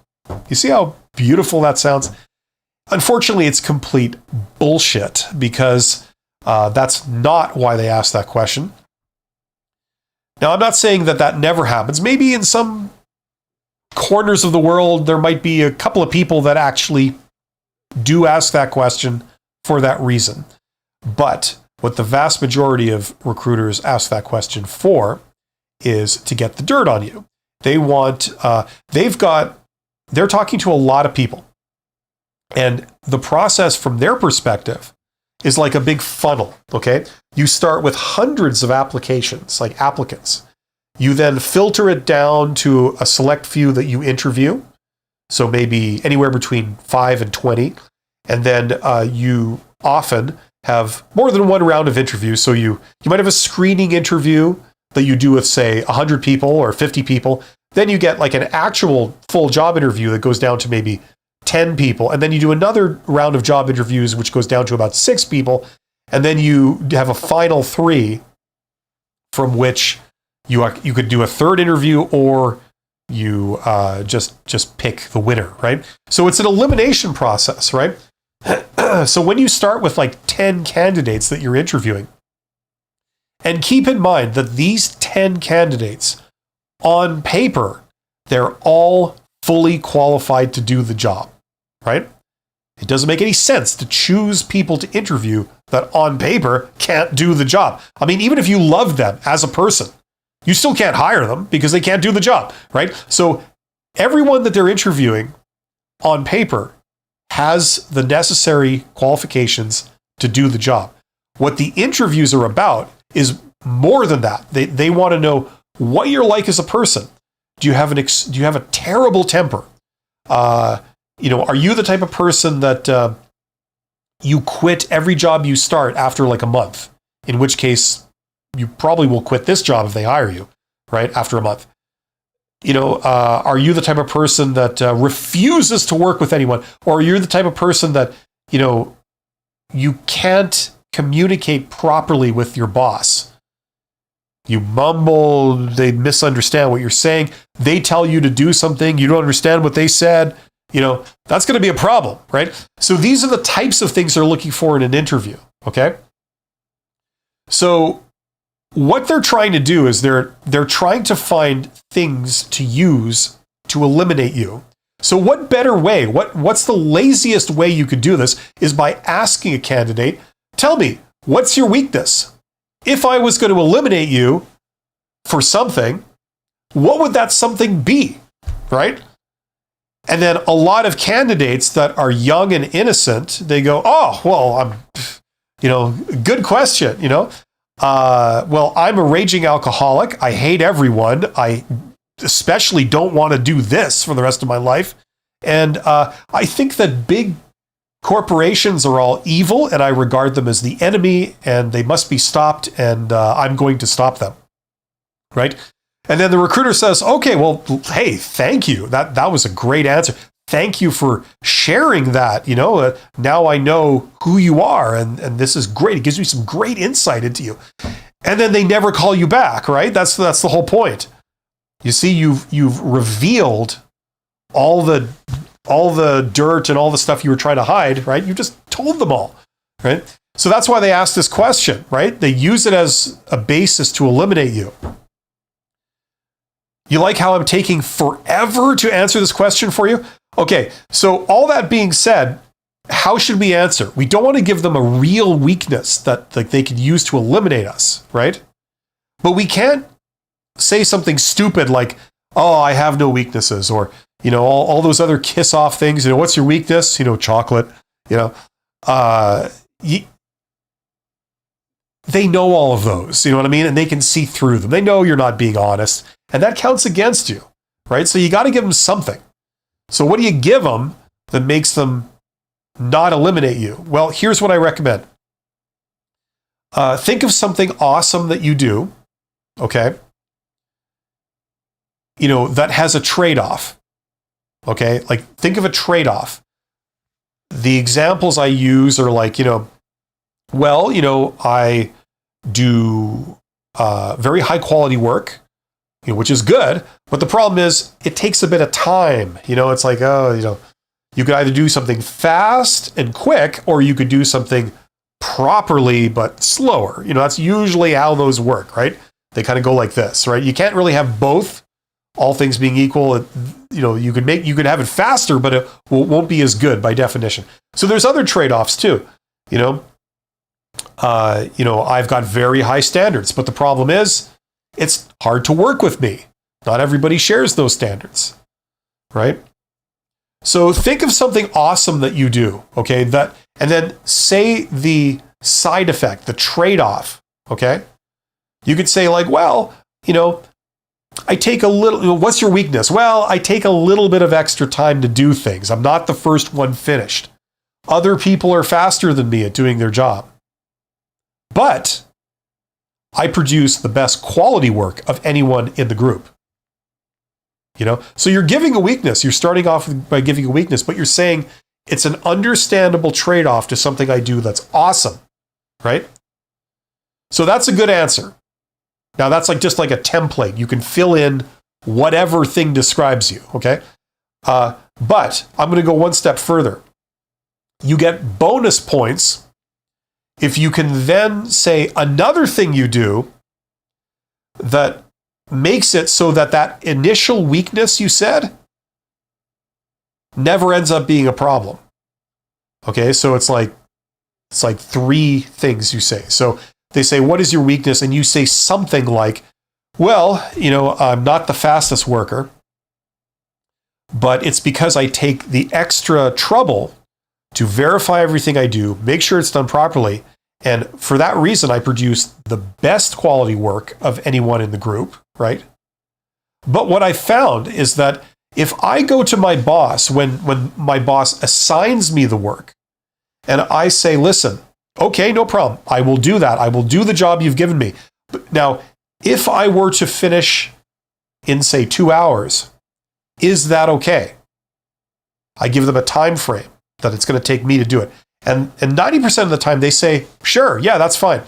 You see how beautiful that sounds? Unfortunately, it's complete bullshit, because that's not why they asked that question. Now, I'm not saying that never happens. Maybe in some corners of the world, there might be a couple of people that actually do ask that question for that reason. But what the vast majority of recruiters ask that question for is to get the dirt on you. They want, they're talking to a lot of people. And the process from their perspective is like a big funnel, okay? You start with hundreds of applications, like applicants. You then filter it down to a select few that you interview. So maybe anywhere between 5 and 20. And then you often have more than one round of interviews. So you might have a screening interview that you do with, say, 100 people or 50 people. Then you get like an actual full job interview that goes down to maybe 10 people. And then you do another round of job interviews, which goes down to about 6 people. And then you have a final 3 from which you could do a third interview, or you just pick the winner, right? So it's an elimination process, right? So when you start with like 10 candidates that you're interviewing, and keep in mind that these 10 candidates, on paper, they're all fully qualified to do the job, right? It doesn't make any sense to choose people to interview that on paper can't do the job. I mean, even if you love them as a person, You still can't hire them because they can't do the job, right? So everyone that they're interviewing on paper has the necessary qualifications to do the job. What the interviews are about is more than that. They want to know what you're like as a person. Do you have a terrible temper? Are you the type of person that you quit every job you start after like a month? In which case, you probably will quit this job if they hire you, right? After a month. Are you the type of person that refuses to work with anyone? Or are you the type of person that, you can't communicate properly with your boss? You mumble, they misunderstand what you're saying. They tell you to do something, you don't understand what they said. That's going to be a problem, right? So these are the types of things they're looking for in an interview, okay? So what they're trying to do is they're trying to find things to use to eliminate you. So what better way, what's the laziest way you could do this is by asking a candidate, tell me, what's your weakness? If I was going to eliminate you for something, what would that something be, right? And then a lot of candidates that are young and innocent, they go, oh, well, good question, well, I'm a raging alcoholic. I hate everyone. I especially don't want to do this for the rest of my life. And I think that big corporations are all evil, and I regard them as the enemy, and they must be stopped, and I'm going to stop them, right? And then the recruiter says, okay, well, hey, thank you. That was a great answer. Thank you for sharing that. Now I know who you are, and this is great. It gives me some great insight into you. And then they never call you back, right? That's the whole point. You see, you've revealed all the dirt and all the stuff you were trying to hide, right? You just told them all, right? So that's why they ask this question, right? They use it as a basis to eliminate you. You like how I'm taking forever to answer this question for you? Okay, so all that being said, how should we answer? We don't want to give them a real weakness that they could use to eliminate us, right? But we can't say something stupid like, oh, I have no weaknesses, or, all those other kiss off things. What's your weakness? Chocolate, they know all of those, you know what I mean? And they can see through them. They know you're not being honest, and that counts against you, right? So you got to give them something. So what do you give them that makes them not eliminate you? Well, here's what I recommend. Think of something awesome that you do, okay? That has a trade-off, okay? Like, think of a trade-off. The examples I use are like, I do very high-quality work, which is good, but the problem is it takes a bit of time. It's like, you could either do something fast and quick, or you could do something properly but slower. That's usually how those work, right? They kind of go like this, right? You can't really have both, all things being equal. You could have it faster, but it won't be as good by definition. So there's other trade-offs too. I've got very high standards, but the problem is it's hard to work with me. Not everybody shares those standards, right? So think of something awesome that you do, okay? And then say the side effect, the trade-off, okay? You could say like, well, I take a little, what's your weakness? Well, I take a little bit of extra time to do things. I'm not the first one finished. Other people are faster than me at doing their job. But I produce the best quality work of anyone in the group. So you're giving a weakness. You're starting off by giving a weakness, but you're saying it's an understandable trade-off to something I do that's awesome, right? So that's a good answer. Now that's just like a template. You can fill in whatever thing describes you, okay? But I'm going to go one step further. You get bonus points if you can then say another thing you do that makes it so that initial weakness you said never ends up being a problem. Okay, so it's like 3 things you say. So they say, what is your weakness? And you say something like, Well, I'm not the fastest worker, but it's because I take the extra trouble to verify everything I do, make sure it's done properly. And for that reason, I produce the best quality work of anyone in the group, right? But what I found is that if I go to my boss, when my boss assigns me the work, and I say, listen, okay, no problem, I will do that. I will do the job you've given me. But now, if I were to finish in, say, 2 hours, is that okay? I give them a time frame that it's going to take me to do it. And 90% of the time they say, sure, yeah, that's fine.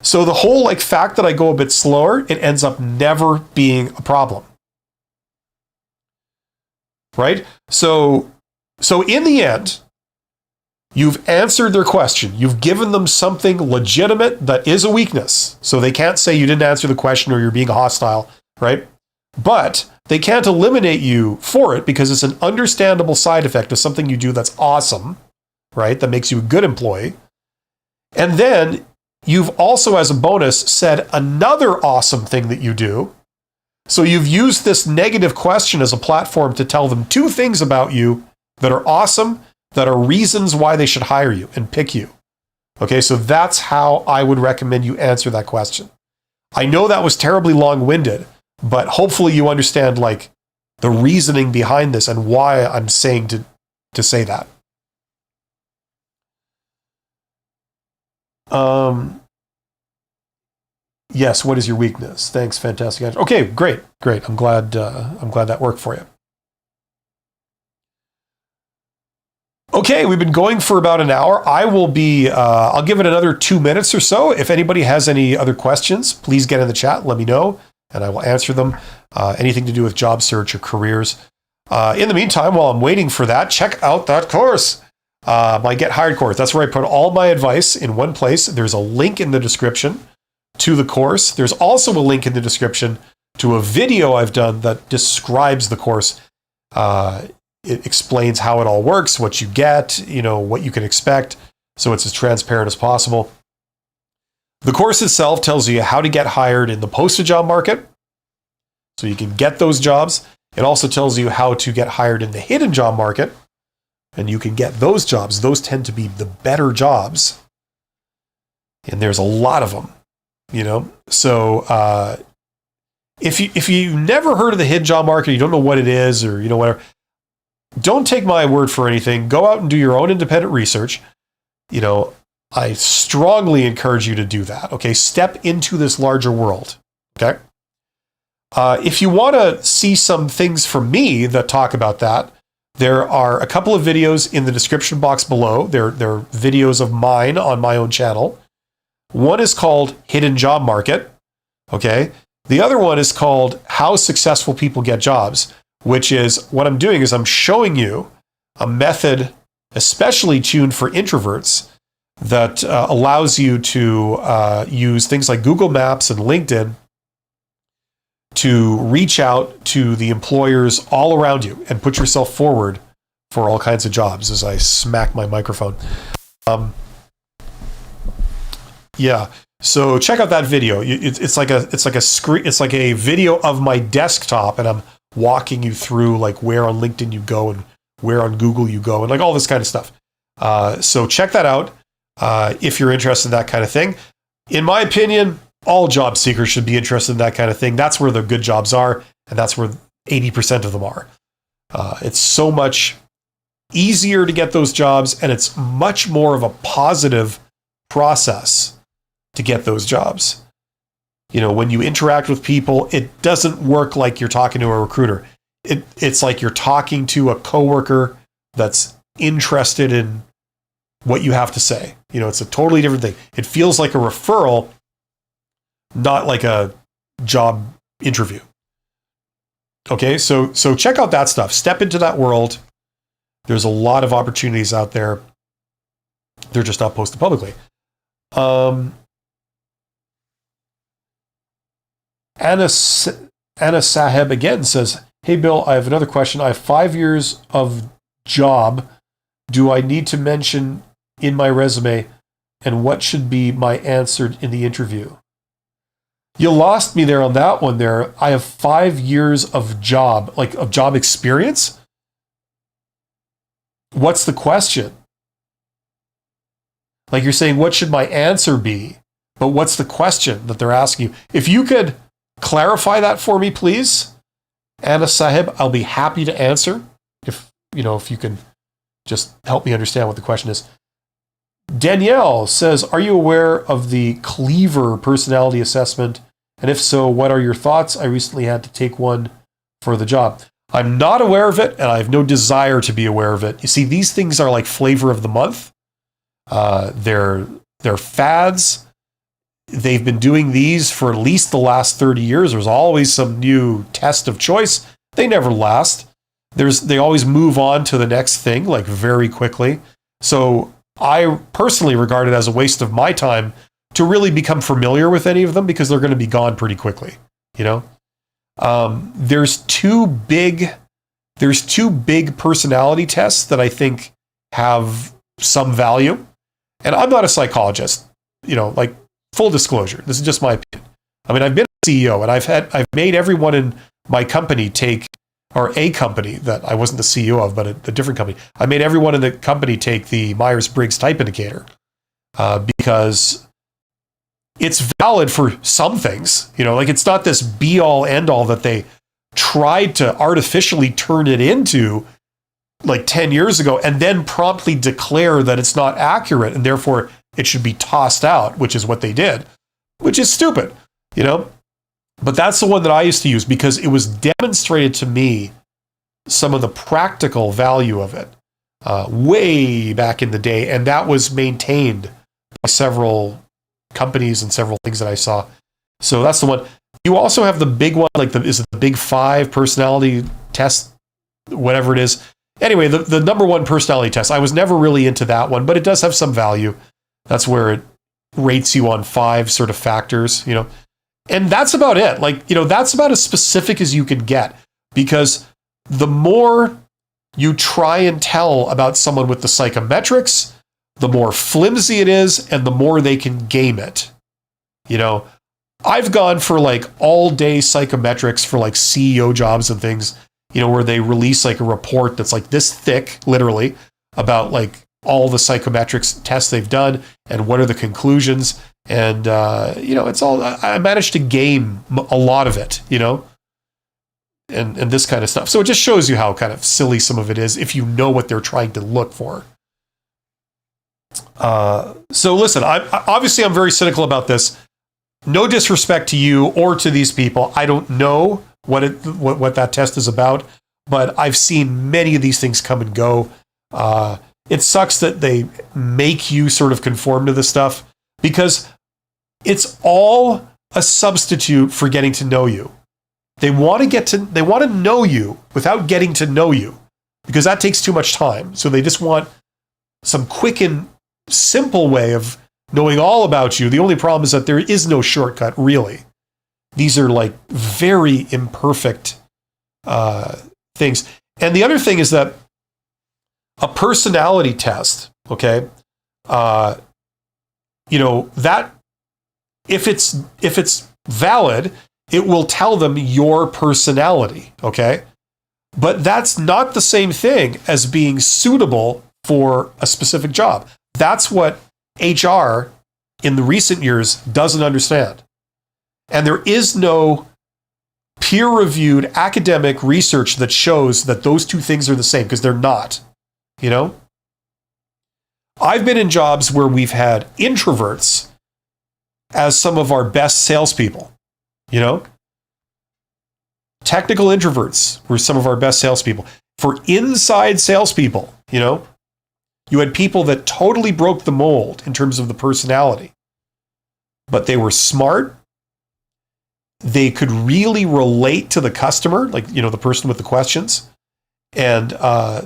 So the whole fact that I go a bit slower, it ends up never being a problem. Right? So in the end, you've answered their question. You've given them something legitimate that is a weakness. So they can't say you didn't answer the question or you're being hostile, right? But they can't eliminate you for it because it's an understandable side effect of something you do that's awesome, right? That makes you a good employee. And then you've also, as a bonus, said another awesome thing that you do. So you've used this negative question as a platform to tell them 2 things about you that are awesome, that are reasons why they should hire you and pick you. Okay, so that's how I would recommend you answer that question. I know that was terribly long-winded, but hopefully you understand the reasoning behind this and why I'm saying to say that. Yes, what is your weakness? Thanks, fantastic answer. Okay, great. I'm glad that worked for you. Okay, we've been going for about an hour. I'll give it another 2 minutes or so. If anybody has any other questions, please get in the chat, let me know, and I will answer them. Anything to do with job search or careers. In the meantime, while I'm waiting for that, check out that course. My Get Hired course. That's where I put all my advice in one place. There's a link in the description to the course. There's also a link in the description to a video I've done that describes the course. It explains how it all works, what you get, what you can expect. So it's as transparent as possible. The course itself tells you how to get hired in the posted job market, so you can get those jobs. It also tells you how to get hired in the hidden job market, and you can get those jobs. Those tend to be the better jobs, and there's a lot of them. So if you never heard of the hidden job market, you don't know what it is, or whatever, don't take my word for anything. Go out and do your own independent research. I strongly encourage you to do that. Okay, step into this larger world. Okay. If you want to see some things from me that talk about that, there are a couple of videos in the description box below. They're videos of mine on my own channel. One is called Hidden Job Market. Okay. The other one is called How Successful People Get Jobs, which is what I'm doing is I'm showing you a method especially tuned for introverts that allows you to use things like Google Maps and LinkedIn to reach out to the employers all around you and put yourself forward for all kinds of jobs. As I smack my microphone. Yeah. So check out that video. It's like a video of my desktop, and I'm walking you through where on LinkedIn you go and where on Google you go and all this kind of stuff. So check that out if you're interested in that kind of thing. In my opinion, all job seekers should be interested in that kind of thing. That's where the good jobs are, and that's where 80% of them are. It's so much easier to get those jobs, and it's much more of a positive process to get those jobs. When you interact with people, it doesn't work like you're talking to a recruiter. It's like you're talking to a coworker that's interested in what you have to say. It's a totally different thing. It feels like a referral, not like a job interview. Okay, so check out that stuff. Step into that world. There's a lot of opportunities out there. They're just not posted publicly. Anna Saheb again says, hey, Bill, I have another question. I have 5 years of job. Do I need to mention in my resume, and what should be my answer in the interview? You lost me there on that one there. I have 5 years of job experience. What's the question? Like you're saying, what should my answer be? But what's the question that they're asking you? If you could clarify that for me, please, Anna Sahib, I'll be happy to answer. If you can just help me understand what the question is. Danielle says, are you aware of the Cleaver personality assessment? And if so, what are your thoughts? I recently had to take one for the job. I'm not aware of it, and I have no desire to be aware of it. You see, these things are like flavor of the month. They're fads. They've been doing these for at least the last 30 years. There's always some new test of choice. They never last. They always move on to the next thing, like very quickly. So I personally regard it as a waste of my time to really become familiar with any of them because they're going to be gone pretty quickly. There's two big personality tests that I think have some value. And I'm not a psychologist, like full disclosure. This is just my opinion. I mean, I've been a CEO and I've made everyone in my company or a company that I wasn't the CEO of, but a different company. I made everyone in the company take the Myers-Briggs type indicator because it's valid for some things. Like it's not this be-all, end-all that they tried to artificially turn it into like 10 years ago and then promptly declare that it's not accurate and therefore it should be tossed out, which is what they did, which is stupid, But that's the one that I used to use because it was demonstrated to me some of the practical value of it way back in the day. And that was maintained by several companies and several things that I saw. So that's the one. You also have the big one, is it the Big Five personality test, whatever it is. Anyway, the number one personality test. I was never really into that one, but it does have some value. That's where it rates you on 5 sort of factors, And that's about it. That's about as specific as you can get because the more you try and tell about someone with the psychometrics, the more flimsy it is and the more they can game it. I've gone for all day psychometrics for CEO jobs and things, where they release a report that's this thick, literally, about all the psychometrics tests they've done and what are the conclusions. And, it's all, I managed to game a lot of it, and this kind of stuff. So it just shows you how kind of silly some of it is if you know what they're trying to look for. So listen, I'm very cynical about this. No disrespect to you or to these people. I don't know what that test is about, but I've seen many of these things come and go. It sucks that they make you sort of conform to this stuff because it's all a substitute for getting to know you. They want to know you without getting to know you because that takes too much time. So they just want some quick and simple way of knowing all about you. The only problem is that there is no shortcut, really. These are very imperfect things. And the other thing is that a personality test, okay, that if it's valid, it will tell them your personality, okay? But that's not the same thing as being suitable for a specific job. That's what HR in the recent years doesn't understand. And there is no peer-reviewed academic research that shows that those two things are the same because they're not, I've been in jobs where we've had introverts as some of our best salespeople, Technical introverts were some of our best salespeople. For inside salespeople, you had people that totally broke the mold in terms of the personality. But they were smart. They could really relate to the customer, the person with the questions. And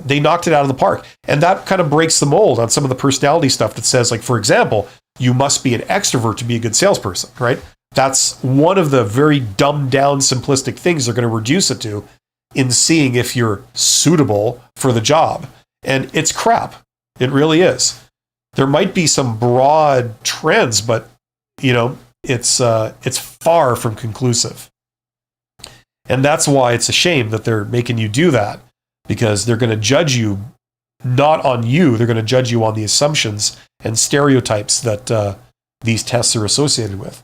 they knocked it out of the park. And that kind of breaks the mold on some of the personality stuff that says, for example, you must be an extrovert to be a good salesperson, right? That's one of the very dumbed down, simplistic things they're going to reduce it to in seeing if you're suitable for the job. And it's crap. It really is. There might be some broad trends, but, it's far from conclusive. And that's why it's a shame that they're making you do that, because they're going to judge you not on you. They're going to judge you on the assumptions and stereotypes that these tests are associated with.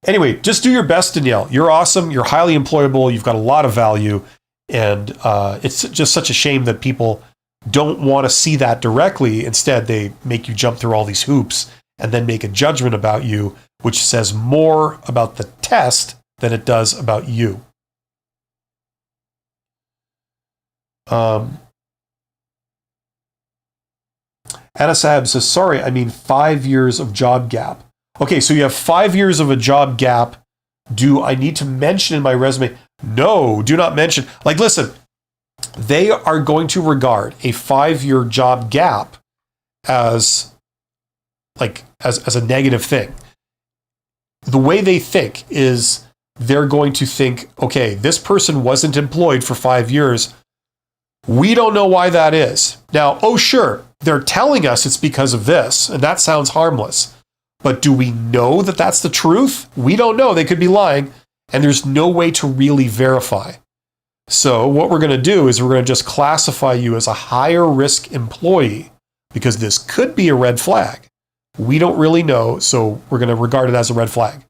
Anyway, just do your best, Danielle. You're awesome. You're highly employable. You've got a lot of value. And it's just such a shame that people don't want to see that directly. Instead, they make you jump through all these hoops and then make a judgment about you, which says more about the test than it does about you. Anasab says, sorry, I mean 5 years of job gap. Okay, so you have 5 years of a job gap. Do I need to mention in my resume? No, do not mention. Like, listen, they are going to regard a 5-year job gap as a negative thing. The way they think is they're going to think, okay, this person wasn't employed for 5 years. We don't know why that is. Now, oh, sure, they're telling us it's because of this, and that sounds harmless. But do we know that that's the truth? We don't know. They could be lying, and there's no way to really verify. So what we're going to do is we're going to just classify you as a higher risk employee, because this could be a red flag. We don't really know, so we're going to regard it as a red flag,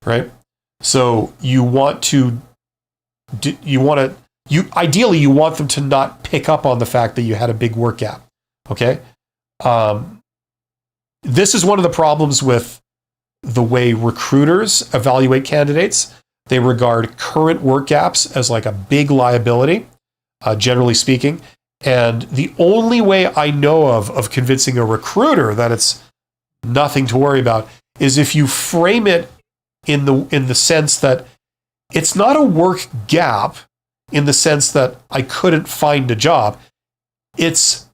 right? So ideally you want them to not pick up on the fact that you had a big work gap, okay? This is one of the problems with the way recruiters evaluate candidates. They regard current work gaps as like a big liability, generally speaking. And the only way I know of convincing a recruiter that it's nothing to worry about is if you frame it in the sense that it's not a work gap in the sense that I couldn't find a job. It's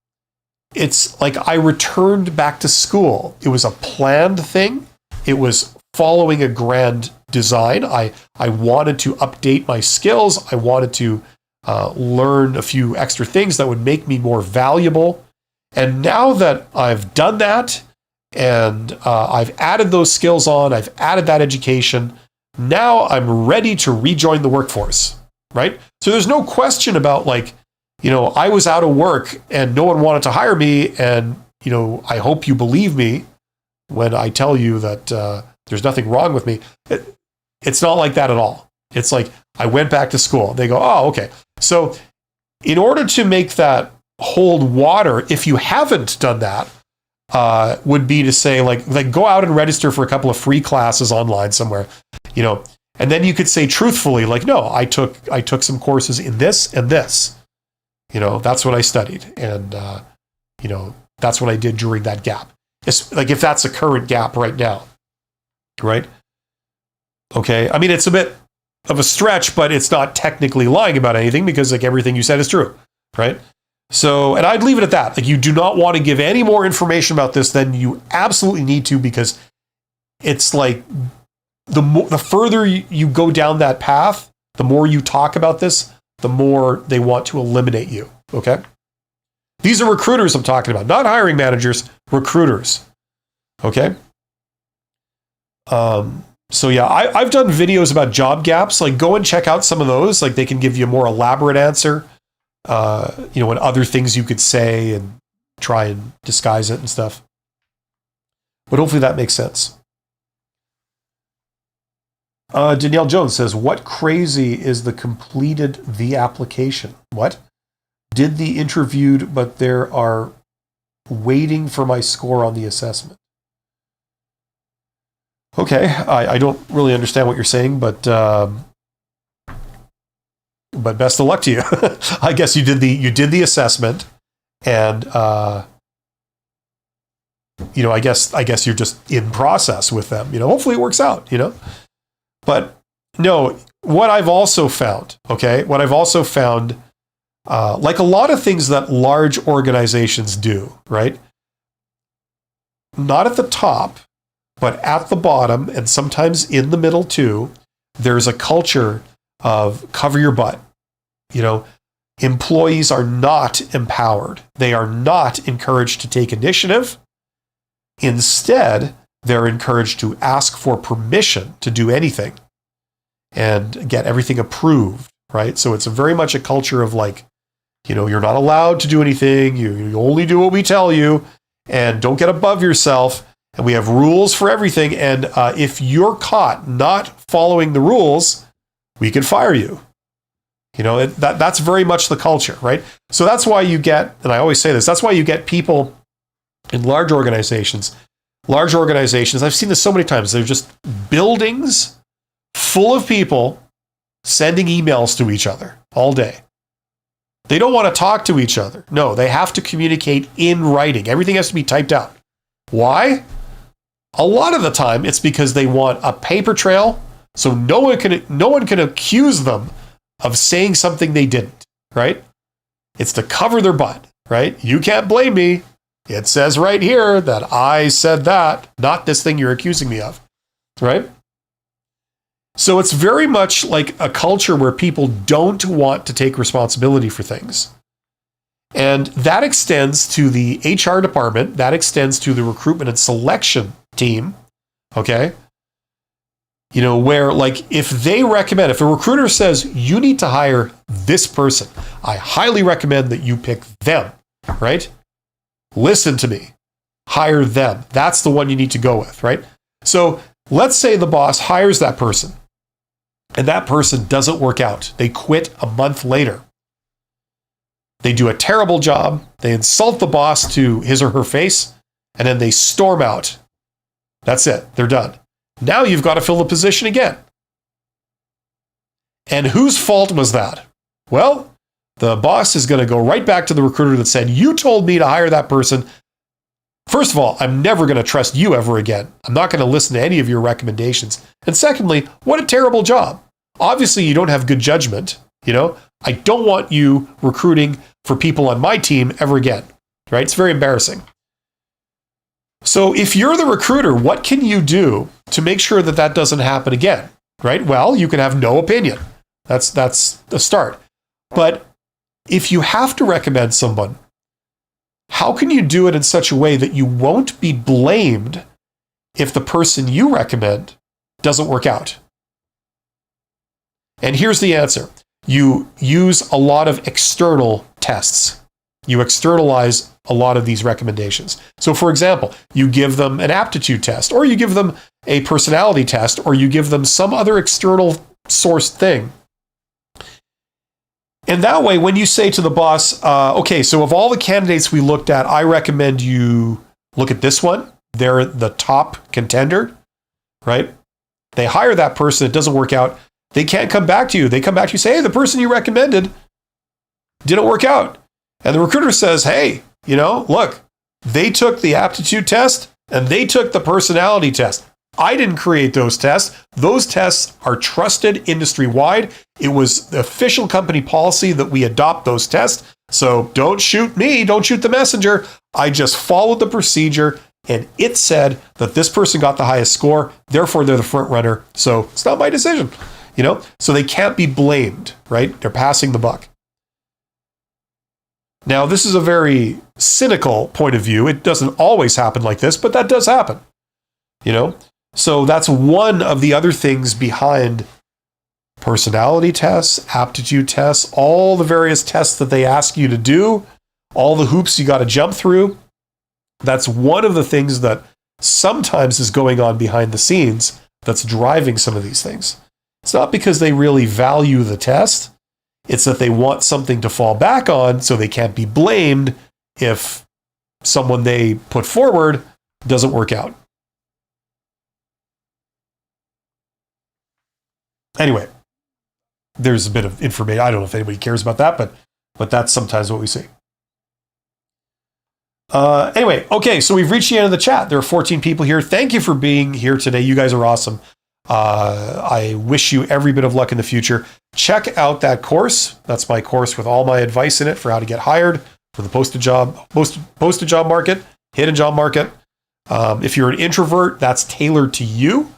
like I returned back to school. It was a planned thing. It was following a grand design. I wanted to update my skills. I wanted to learn a few extra things that would make me more valuable. And now that I've done that and I've added those skills on, I've added that education, now I'm ready to rejoin the workforce, right? So there's no question about I was out of work and no one wanted to hire me. And, I hope you believe me when I tell you that there's nothing wrong with me. It's not like that at all. It's like I went back to school. They go, oh, okay. So in order to make that hold water, if you haven't done that, would be to say like go out and register for a couple of free classes online somewhere, and then you could say truthfully, no, I took some courses in this and this. That's what I studied. And, that's what I did during that gap. It's like if that's a current gap right now, right? Okay. I mean, it's a bit of a stretch, but it's not technically lying about anything because everything you said is true, right? So, and I'd leave it at that. You do not want to give any more information about this than you absolutely need to, because it's like the further you go down that path, the more you talk about this, the more they want to eliminate you, okay? These are recruiters I'm talking about, not hiring managers, recruiters, okay? So yeah, I've done videos about job gaps. Go and check out some of those. They can give you a more elaborate answer, and other things you could say and try and disguise it and stuff. But hopefully that makes sense. Danielle Jones says, what crazy is the completed the application? What? Did the interviewed, but there are waiting for my score on the assessment. Okay, I don't really understand what you're saying, but best of luck to you. I guess you did the assessment, and I guess you're just in process with them. Hopefully it works out. But no, what I've also found, like a lot of things that large organizations do, right? Not at the top, but at the bottom, and sometimes in the middle too, there's a culture of cover your butt. Employees are not empowered. They are not encouraged to take initiative. Instead, They're encouraged to ask for permission to do anything and get everything approved, right? So it's very much a culture of like, you're not allowed to do anything. You only do what we tell you, and don't get above yourself. And we have rules for everything. And if you're caught not following the rules, we can fire you. That's very much the culture, right? So that's why you get, and I always say this, that's why you get people in large organizations. I've seen this so many times. They're just buildings full of people sending emails to each other all day. They don't want to talk to each other. No, they have to communicate in writing. Everything has to be typed out. Why? A lot of the time, it's because they want a paper trail, so no one can accuse them of saying something they didn't, right? It's to cover their butt, right? You can't blame me. It says right here that I said that, not this thing you're accusing me of, right? So it's very much like a culture where people don't want to take responsibility for things. And that extends to the HR department, that extends to the recruitment and selection team, okay? Where like if a recruiter says you need to hire this person, I highly recommend that you pick them, right? Listen to me, hire them. That's the one you need to go with, right? So let's say the boss hires that person and that person doesn't work out. They quit a month later. They do a terrible job. They insult the boss to his or her face, and then they storm out. That's it. They're done. Now you've got to fill the position again. And whose fault was that? Well, the boss is going to go right back to the recruiter that said, you told me to hire that person. First of all, I'm never going to trust you ever again. I'm not going to listen to any of your recommendations. And secondly, what a terrible job. Obviously, you don't have good judgment. I don't want you recruiting for people on my team ever again, right? It's very embarrassing. So if you're the recruiter, what can you do to make sure that that doesn't happen again, right? Well, you can have no opinion. That's the start. But if you have to recommend someone, how can you do it in such a way that you won't be blamed if the person you recommend doesn't work out? And here's the answer. You use a lot of external tests. You externalize a lot of these recommendations. So for example, you give them an aptitude test, or you give them a personality test, or you give them some other external source thing. And that way, when you say to the boss, okay, so of all the candidates we looked at, I recommend you look at this one. They're the top contender, right? They hire that person, it doesn't work out. They can't come back to you. They come back to you and say, hey, the person you recommended didn't work out. And the recruiter says, hey, look, they took the aptitude test and they took the personality test. I didn't create those tests. Those tests are trusted industry-wide. It was the official company policy that we adopt those tests. So don't shoot me. Don't shoot the messenger. I just followed the procedure, and it said that this person got the highest score. Therefore, they're the front runner. So it's not my decision. So they can't be blamed, right? They're passing the buck. Now, this is a very cynical point of view. It doesn't always happen like this, but that does happen. So that's one of the other things behind personality tests, aptitude tests, all the various tests that they ask you to do, all the hoops you got to jump through. That's one of the things that sometimes is going on behind the scenes that's driving some of these things. It's not because they really value the test. It's that they want something to fall back on so they can't be blamed if someone they put forward doesn't work out. Anyway, there's a bit of information. I don't know if anybody cares about that, but that's sometimes what we see. Anyway, okay, so we've reached the end of the chat. There are 14 people here. Thank you for being here today. You guys are awesome. I wish you every bit of luck in the future. Check out that course. That's my course with all my advice in it for how to get hired for the posted job market, hidden job market. If you're an introvert, that's tailored to you.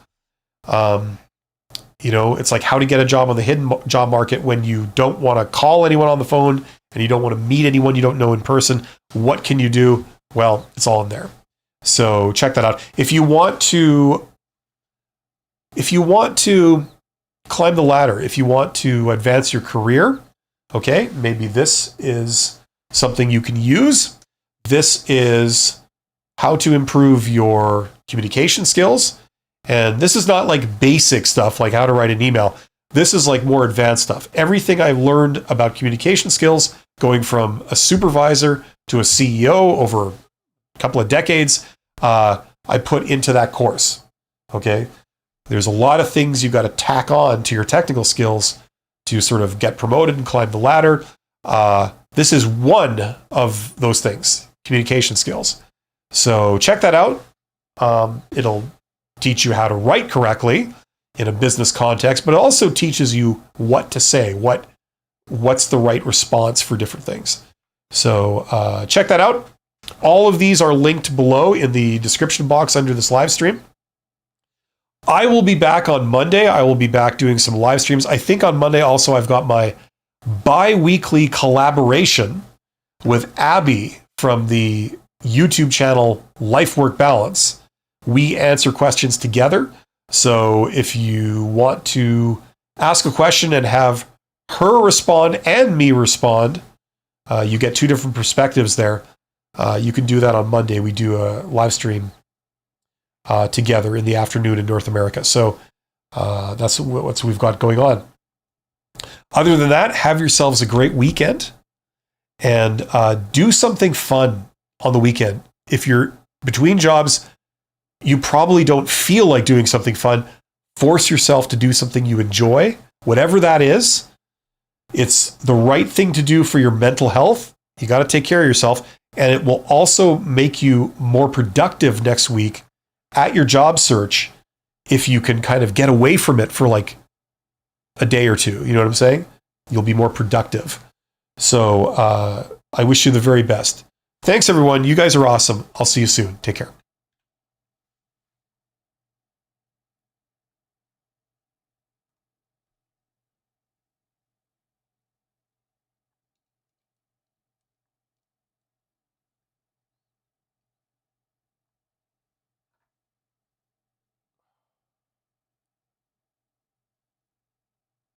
It's like how to get a job on the hidden job market when you don't want to call anyone on the phone and you don't want to meet anyone you don't know in person. What can you do? Well, it's all in there. So check that out. If you want to climb the ladder, if you want to advance your career, okay, maybe this is something you can use. This is how to improve your communication skills. And this is not like basic stuff like how to write an email. This is like more advanced stuff. Everything I learned about communication skills, going from a supervisor to a CEO over a couple of decades, I put into that course. Okay. There's a lot of things you've got to tack on to your technical skills to sort of get promoted and climb the ladder. This is one of those things, communication skills. So check that out. It'll teach you how to write correctly in a business context, but it also teaches you what to say, what's the right response for different things. So check that out. All of these are linked below in the description box under this live stream. I will be back on Monday. I will be back doing some live streams. I think on Monday also I've got my bi-weekly collaboration with Abby from the YouTube channel Life Work Balance. We answer questions together. So if you want to ask a question and have her respond and me respond, you get two different perspectives there. You can do that on Monday. We do a live stream together in the afternoon in North America. So that's what we've got going on. Other than that, have yourselves a great weekend and do something fun on the weekend. If you're between jobs, you probably don't feel like doing something fun. Force yourself to do something you enjoy, whatever that is. It's the right thing to do for your mental health. You got to take care of yourself. And it will also make you more productive next week at your job search if you can kind of get away from it for like a day or two. You know what I'm saying? You'll be more productive. So I wish you the very best. Thanks, everyone. You guys are awesome. I'll see you soon. Take care.